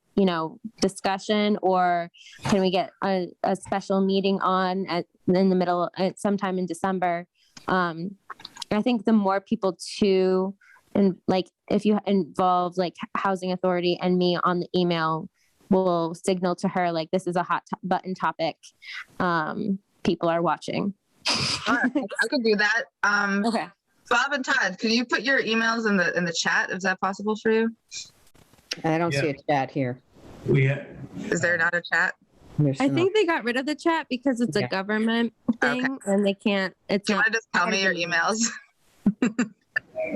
discussion, or can we get a special meeting on in the middle, sometime in December? I think the more people too, and like if you involve like Housing Authority and me on the email, will signal to her like this is a hot button topic. People are watching. All right, I could do that. Okay. Bob and Todd, can you put your emails in the chat? Is that possible for you? I don't see a chat here. Is there not a chat? I think they got rid of the chat because it's a government thing, and they can't. Do you want to just tell me your emails?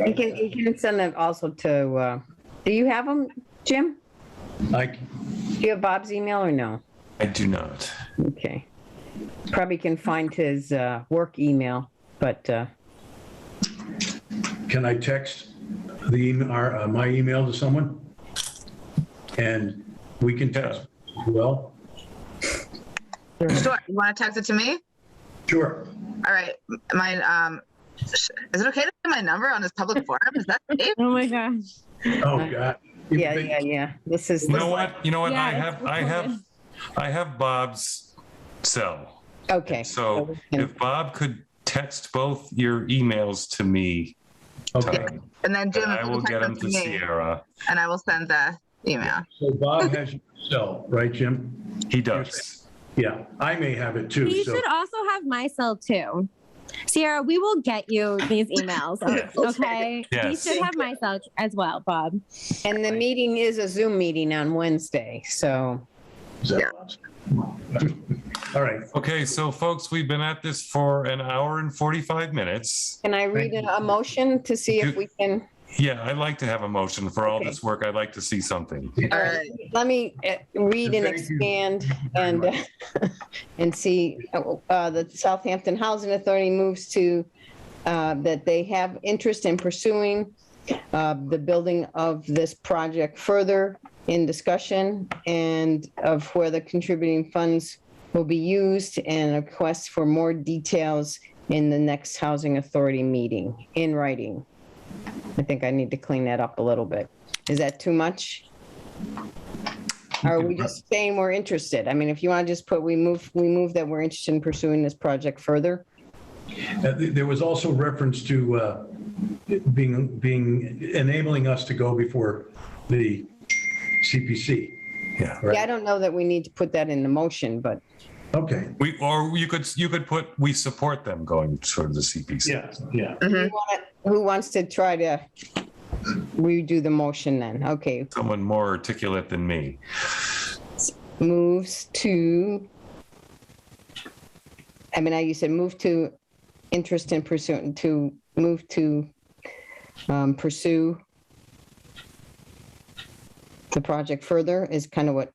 You can send them also to, do you have them, Jim? Do you have Bob's email or no? I do not. Okay. Probably can find his work email, but. Can I text my email to someone? And we can text as well? Sure. You want to text it to me? Sure. All right. Is it okay to put my number on this public forum? Is that safe? Oh my gosh. Oh, God. Yeah. This is. You know what? Yeah, I have Bob's cell. Okay. So if Bob could text both your emails to me, Okay. And then Jim, I if you will can get them text to me, Sierra. and I will send the email. So Bob has your cell, right, Jim? He does. Yeah, I may have it too. He So should also have my cell too. Sierra, we will get you these emails. Yes. Okay. Yes. He should have my cell as well, Bob. And the meeting is a Zoom meeting on Wednesday, so. is that Yeah. all right. Okay, so folks, we've been at this for an hour and 45 minutes. Can I read a motion to see if we can? Yeah, I'd like to have a motion for all Okay. this work. I'd like to see something. All right. Let me read and Thank you. expand Very and, and see, the Southampton Housing Authority moves to, that they have interest in pursuing the building of this project further in discussion and of where the contributing funds will be used and a request for more details in the next Housing Authority meeting in writing. I think I need to clean that up a little bit. Is that too much? Or are we just saying we're interested? I mean, if you want to just put, we move that we're interested in pursuing this project further. There was also reference to being enabling us to go before the CPC. Yeah. Right. Yeah, I don't know that we need to put that in the motion, but Okay. You could put, we support them going toward the CPC. Yeah. who wants to try to redo the motion then? Okay, Someone more articulate than me. moves to, I mean, you said move to interest in pursuing, to move to pursue the project further is kind of what,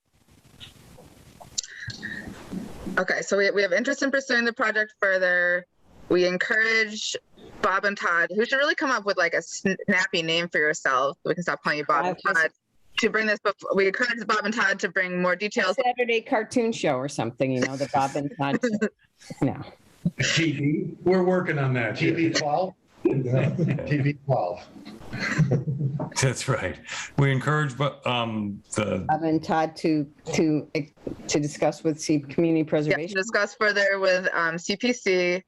Okay, so we have interest in pursuing the project further. We encourage Bob and Todd, who should really come up with like a snappy name for yourself. We can stop calling you Bob and Todd. To bring this, we encourage Bob and Todd to bring more details. Saturday cartoon show or something, the Bob and Todd. No. TV, we're working on that. TV 12? TV 12. That's right. We encourage the Bob and Todd to discuss with community Yeah, to preservation. discuss further with CPC.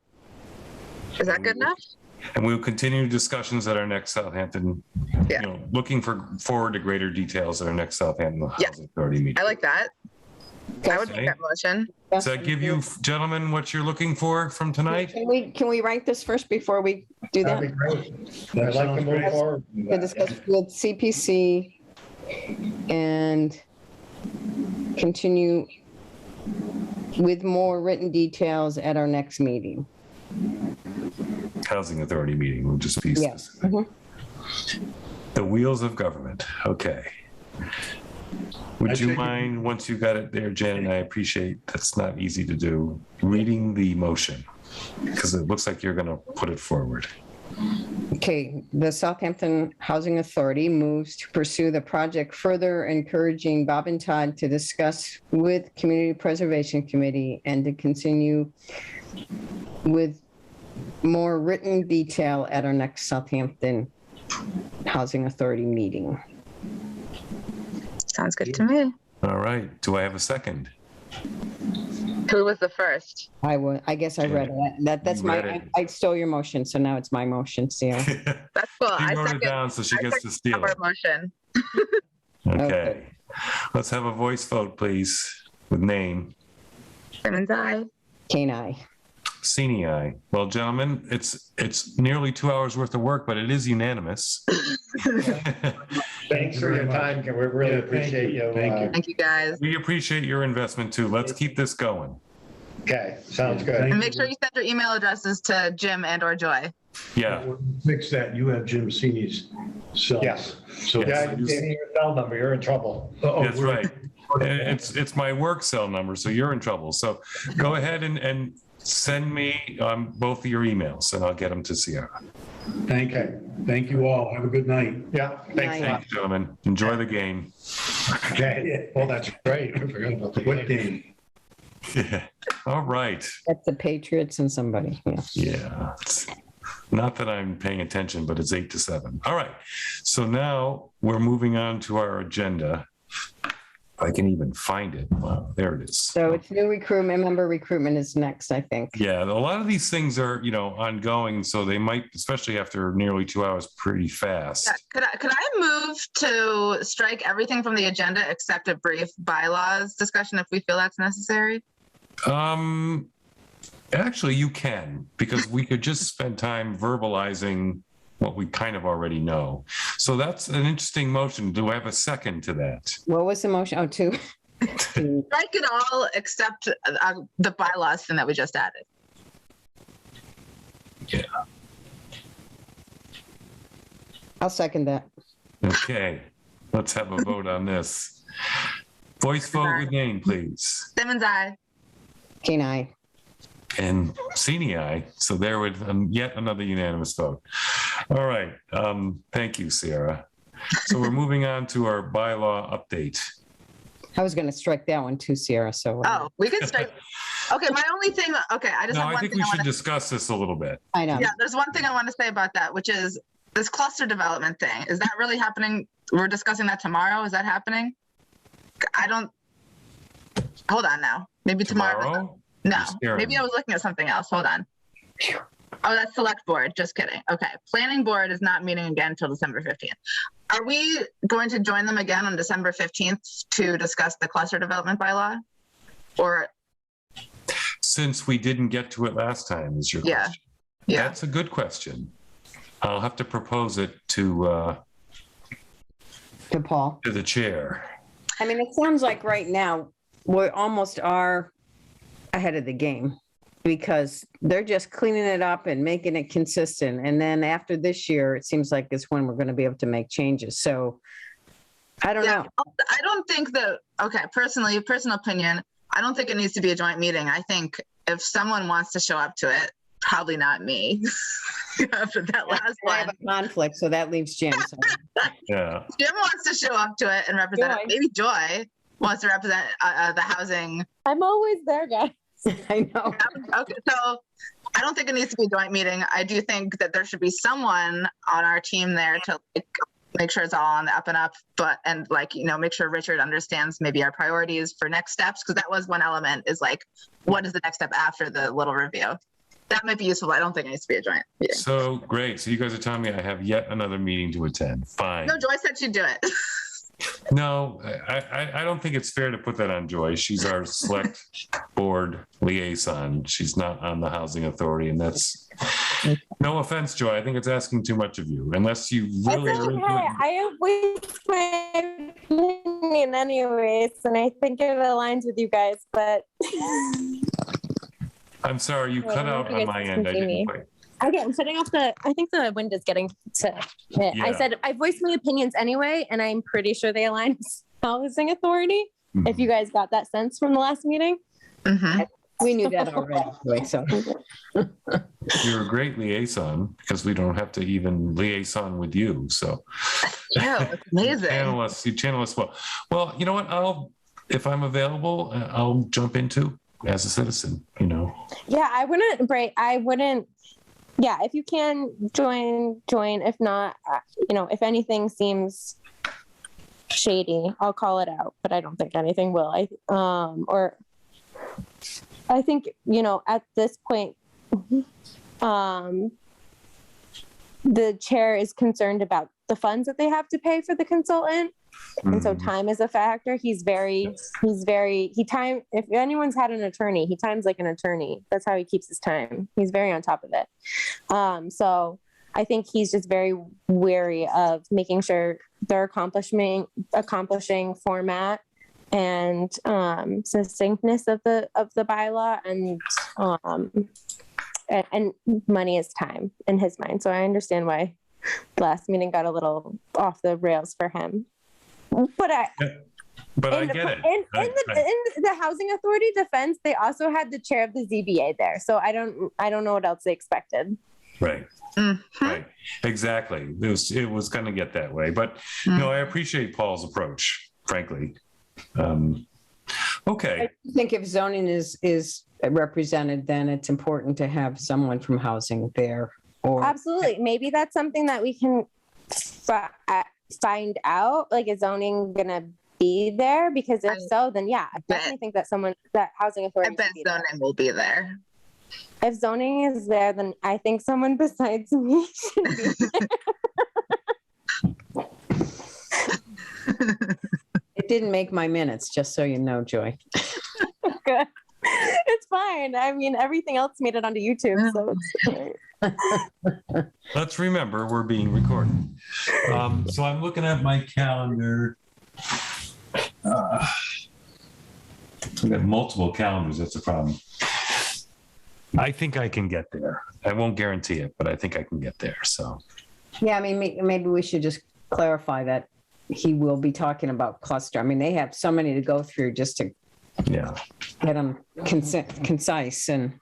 Is that good enough? and we will continue discussions at our next Southampton, Yeah. looking forward to greater details at our next Southampton Yeah. Housing Authority meeting. I like that. I would make that motion. Does that give you gentlemen what you're looking for from tonight? Can we rank this first before we do that? That'd be great. That I'd like to sounds move great. forward. To discuss with CPC and continue with more written details at our next meeting. Housing Authority meeting will just be Yes. specific. The wheels of government. Okay. Would I'd you say- mind, once you got it there, Jen, and I appreciate that's not easy to do, reading the motion? Because it looks like you're going to put it forward. Okay, the Southampton Housing Authority moves to pursue the project further, encouraging Bob and Todd to discuss with Community Preservation Committee and to continue with more written detail at our next Southampton Housing Authority meeting. Sounds good to me. All right. Do I have a second? Who was the first? I guess I read it. That's You read my, it. I stole your motion, so now it's my motion, Sarah. That's cool. She I wrote it second down, so she gets to steal our it. motion. Okay. Let's have a voice vote, please, with name. Simmons, aye. Kane, I. Sini, aye. Well, gentlemen, it's nearly 2 hours worth of work, but it is unanimous. Thanks for your time. We really Yeah, thank appreciate you. you. Thank you. Thank you, guys. We appreciate your investment too. Let's keep this going. Okay, sounds good. Thank And make sure you send your email addresses to Jim and or Joy. Yeah. Fix that. You have Jim Sini's cell. Yes. So, Yes. Yeah, you gave me your cell number. You're in trouble. That's right. It's my work cell number, so you're in trouble. So go ahead and send me both of your emails, and I'll get them to Sierra. Thank you. Thank you all. Have a good night. Yeah, thanks a Night. lot. Thanks, gentlemen. Enjoy the game. Okay, well, that's great. I forgot about the What game? Yeah. All right. That's the Patriots and somebody. Yeah. Yeah. Not that I'm paying attention, but it's 8-7. All right. So now we're moving on to our agenda. If I can even find it. Wow, there it is. So it's new recruitment. Member recruitment is next, I think. Yeah, a lot of these things are, ongoing, so they might, especially after nearly 2 hours, pretty fast. Yeah. Could I move to strike everything from the agenda except a brief bylaws discussion if we feel that's necessary? Actually, you can, because we could just spend time verbalizing what we kind of already know. So that's an interesting motion. Do I have a second to that? What was the motion? Oh, two. Strike it all except the bylaws thing that we just added. Yeah. I'll second that. Okay, let's have a vote on this. Voice vote with name, please. Simmons, aye. Kane, aye. And Sini, aye. So there would yet another unanimous vote. All right. Thank you, Sarah. So we're moving on to our bylaw update. I was going to strike that one too, Sierra. So. Oh, we could strike. Okay, my only thing. Okay, I just No, have I one think thing we I should want to. discuss this a little bit. I know. Yeah, there's one thing I want to say about that, which is this cluster development thing. Is that really happening? We're discussing that tomorrow. Is that happening? I don't. Hold on now. Maybe tomorrow. No, maybe I was looking at something else. Hold on. Oh, that's select board. Just kidding. Okay. Planning board is not meeting again until December 15th. Are we going to join them again on December 15th to discuss the cluster development bylaw? Or Since we didn't get to it last time, is your question? Yeah. That's a good question. I'll have to propose it to Paul. the chair. I mean, it sounds like right now we almost are ahead of the game because they're just cleaning it up and making it consistent. And then after this year, it seems like it's when we're going to be able to make changes. So I don't know. I don't think that, okay, personal opinion, I don't think it needs to be a joint meeting. I think if someone wants to show up to it, probably not me. After that last I have one. a conflict, so that leaves Jim. So. Yeah. Jim wants to show up to it and represent it. Maybe Joy wants to represent the housing. I'm always there, guys. I know. Okay, so I don't think it needs to be a joint meeting. I do think that there should be someone on our team there to make sure it's all on the up and up, make sure Richard understands maybe our priorities for next steps, because that was one element is like, what is the next step after the little review? That might be useful. I don't think it needs to be a joint meeting. So great. So you guys are telling me I have yet another meeting to attend. Fine. No, Joy said she'd do it. No, I don't think it's fair to put that on Joy. She's our select board liaison. She's not on the housing authority, and that's no offense, Joy. I think it's asking too much of you, unless you really are into it. I voiced my opinion anyways, and I think it aligns with you guys, but I'm sorry, you cut out on my end. I didn't quite. Okay, I'm shutting off I think the wind is getting to it. Yeah. I said, I voiced my opinions anyway, and I'm pretty sure they align with housing authority. Mhm. If you guys got that sense from the last meeting. Mm-hmm. We knew that already. So You're a great liaison because we don't have to even liaison with you. So Yeah, it's amazing. you channel us well. Well, you know what? If I'm available, I'll jump into as a citizen, Yeah, I wouldn't. Yeah, if you can join. If not, if anything seems shady, I'll call it out. But I don't think anything will. I think at this point, the chair is concerned about the funds that they have to pay for the consultant. And so time is a factor. If anyone's had an attorney, he times like an attorney. That's how he keeps his time. He's very on top of it. So I think he's just very wary of making sure they're accomplishing format and succinctness of the bylaw, and money is time in his mind. So I understand why the last meeting got a little off the rails for him. But I get it. In the housing authority defense, they also had the chair of the ZBA there. So I don't know what else they expected. Right. Mm-hmm. Right. Exactly. It was going to get that way, but no, I appreciate Paul's approach, frankly. Okay. I think if zoning is represented, then it's important to have someone from housing there. Or Absolutely. Maybe that's something that we can find out. Like, is zoning gonna be there? Because if so, then yeah, I definitely think that housing I authority bet should be there. zoning will be there. If zoning is there, then I think someone besides me should be there. it didn't make my minutes, just so you know, Joy. Good. It's fine. I mean, everything else made it onto YouTube, so it's great. Let's remember we're being recorded. So I'm looking at my calendar. I've got multiple calendars. That's a problem. I think I can get there. I won't guarantee it, but I think I can get there. So, Yeah, I mean, maybe we should just clarify that he will be talking about cluster. I mean, they have so many to go through just to yeah. get them concise, and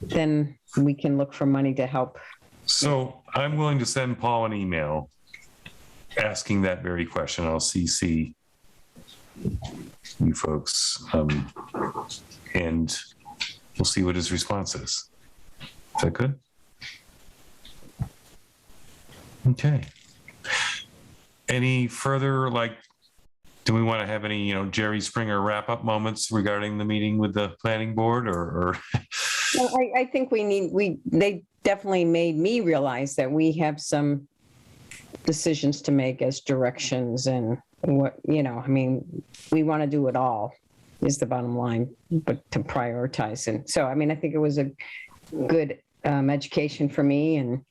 then we can look for money to help. So I'm willing to send Paul an email asking that very question. I'll CC you folks, and we'll see what his response is. Is that good? Okay. Any further, do we want to have any, Jerry Springer wrap-up moments regarding the meeting with the planning board, or? Well, I think they definitely made me realize that we have some decisions to make as directions, and what, I mean, we want to do it all is the bottom line, but to prioritize. And so, I mean, I think it was a good education for me, and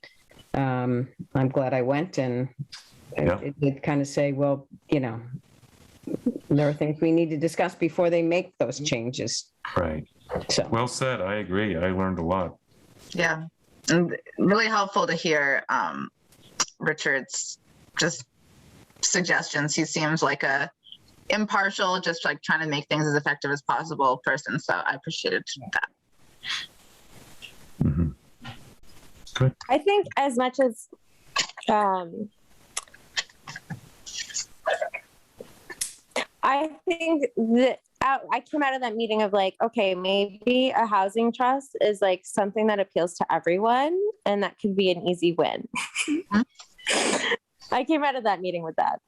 I'm glad I went, and it did kind of say, well, there are things we need to discuss before they make those changes. Right. So well said. I agree. I learned a lot. Yeah, and really helpful to hear Richard's just suggestions. He seems like a impartial, just like trying to make things as effective as possible person. So I appreciated that. Mm-hmm. Good. I think as much as I think that I came out of that meeting of okay, maybe a housing trust is something that appeals to everyone, and that could be an easy win. I came out of that meeting with that.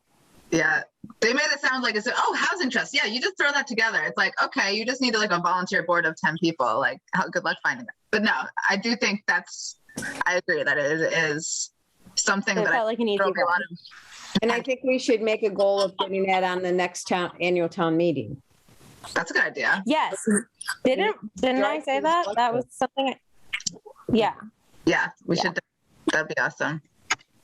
Yeah, they made it sound like it's housing trust. Yeah, you just throw that together. It's okay, you just need a volunteer board of 10 people. How good luck finding it. But no, I do think I agree that it is something that felt like an easy one. And I think we should make a goal of getting that on the next annual town meeting. That's a good idea. Yes. Didn't I say that? That was something. Yeah. Yeah, we should. That'd be awesome.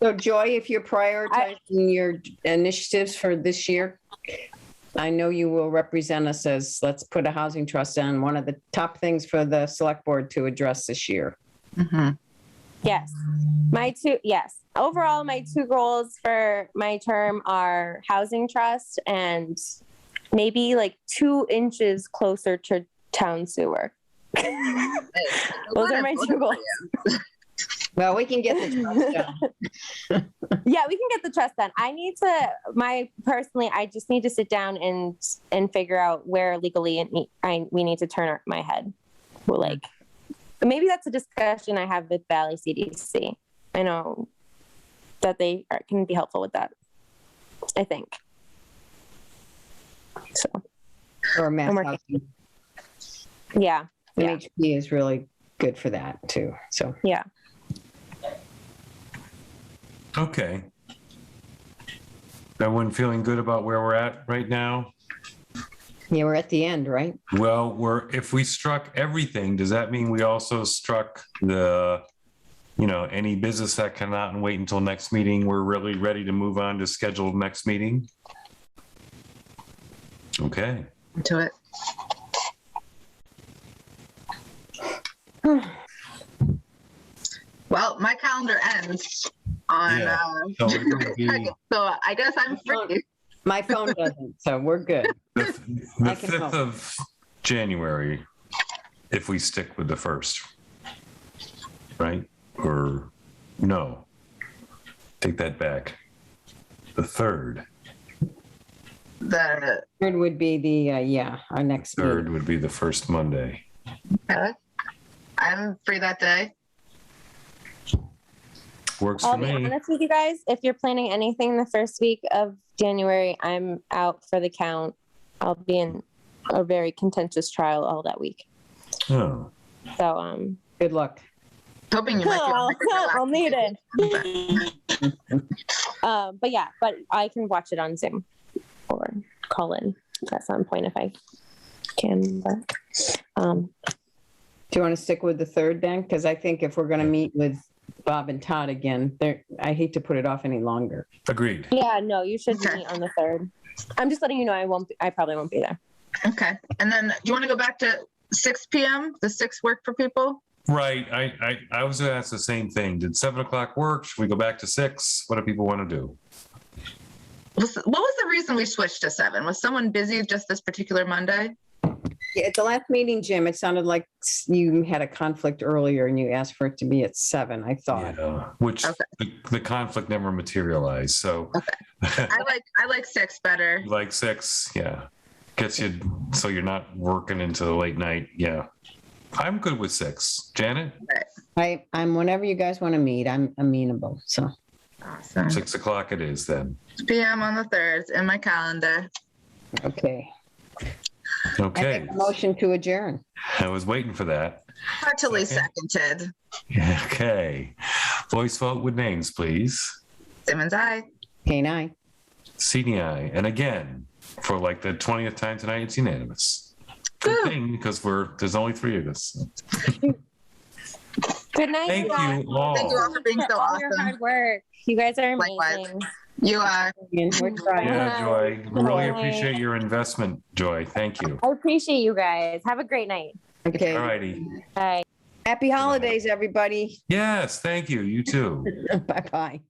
So Joy, if you're prioritizing your initiatives for this year, I know you will represent us as, let's put a housing trust on one of the top things for the select board to address this year. Mm-hmm. Yes. Overall, my two goals for my term are housing trust and maybe 2 inches closer to town sewer. Those are my two goals. Well, we can get the trust done. Yeah, we can get the trust done. I just need to sit down and figure out where legally we need to turn my head. Maybe that's a discussion I have with Valley CDC. I know that they can be helpful with that, I think. So. Or mass housing. Yeah. MHP is really good for that too. So. Yeah. Okay. Everyone feeling good about where we're at right now? Yeah, we're at the end, right? Well, if we struck everything, does that mean we also struck the, any business that cannot wait until next meeting? We're really ready to move on to scheduled next meeting? Okay. To it. Well, my calendar ends on So I guess I'm free. My phone doesn't, so we're good. the I can 5th help. of January, if we stick with the 1st, right? Or no, take that back. The 3rd. The Third would be our next meeting. 3rd would be the first Monday. Okay. I'm free that day. Works for I'll be me. honest with you guys. If you're planning anything the first week of January, I'm out for the count. I'll be in a very contentious trial all that week. Oh, So, Good luck. Hoping you might I'll need it. it. But I can watch it on Zoom or call in at some point if I can. But, Do you want to stick with the 3rd then? Because I think if we're going to meet with Bob and Todd again, I hate to put it off any longer. agreed. yeah, no, you should Okay. meet on the 3rd. I'm just letting you know I probably won't be there. Okay. And then do you want to go back to 6 p.m.? The 6 work for people? Right. I was going to ask the same thing. Did 7 o'clock work? Should we go back to 6? What do people want to do? What was the reason we switched to 7? Was someone busy just this particular Monday? Yeah, at the last meeting, Jim, it sounded like you had a conflict earlier and you asked for it to be at 7, I thought. Yeah, which Okay. the conflict never materialized. So I like 6 better. like 6, yeah. Gets you so you're not working into the late night. Yeah. I'm good with 6. Janet, I'm whenever you guys want to meet, I'm amenable. So Awesome. 6 o'clock it is then. 6 p.m. on the 3rd in my calendar. okay. I Okay. make a motion to adjourn. I was waiting for that. Heartily Second. seconded. Okay. Voice vote with names, please. Simmons, aye. Kane, aye. CDI. And again, for like the 20th time tonight, it's unanimous. Good Woo. thing because there's only 3 of us. Good night. Thank guys. you all. Thank you all for being so all your awesome. hard work. You guys are amazing. Likewise. You are. We're trying. Yeah, Joy. Really Bye. appreciate your investment, Joy. Thank you. I appreciate you guys. Have a great night. Okay. All righty. Bye. Happy holidays, everybody. Yes, thank you. You too. Bye-bye.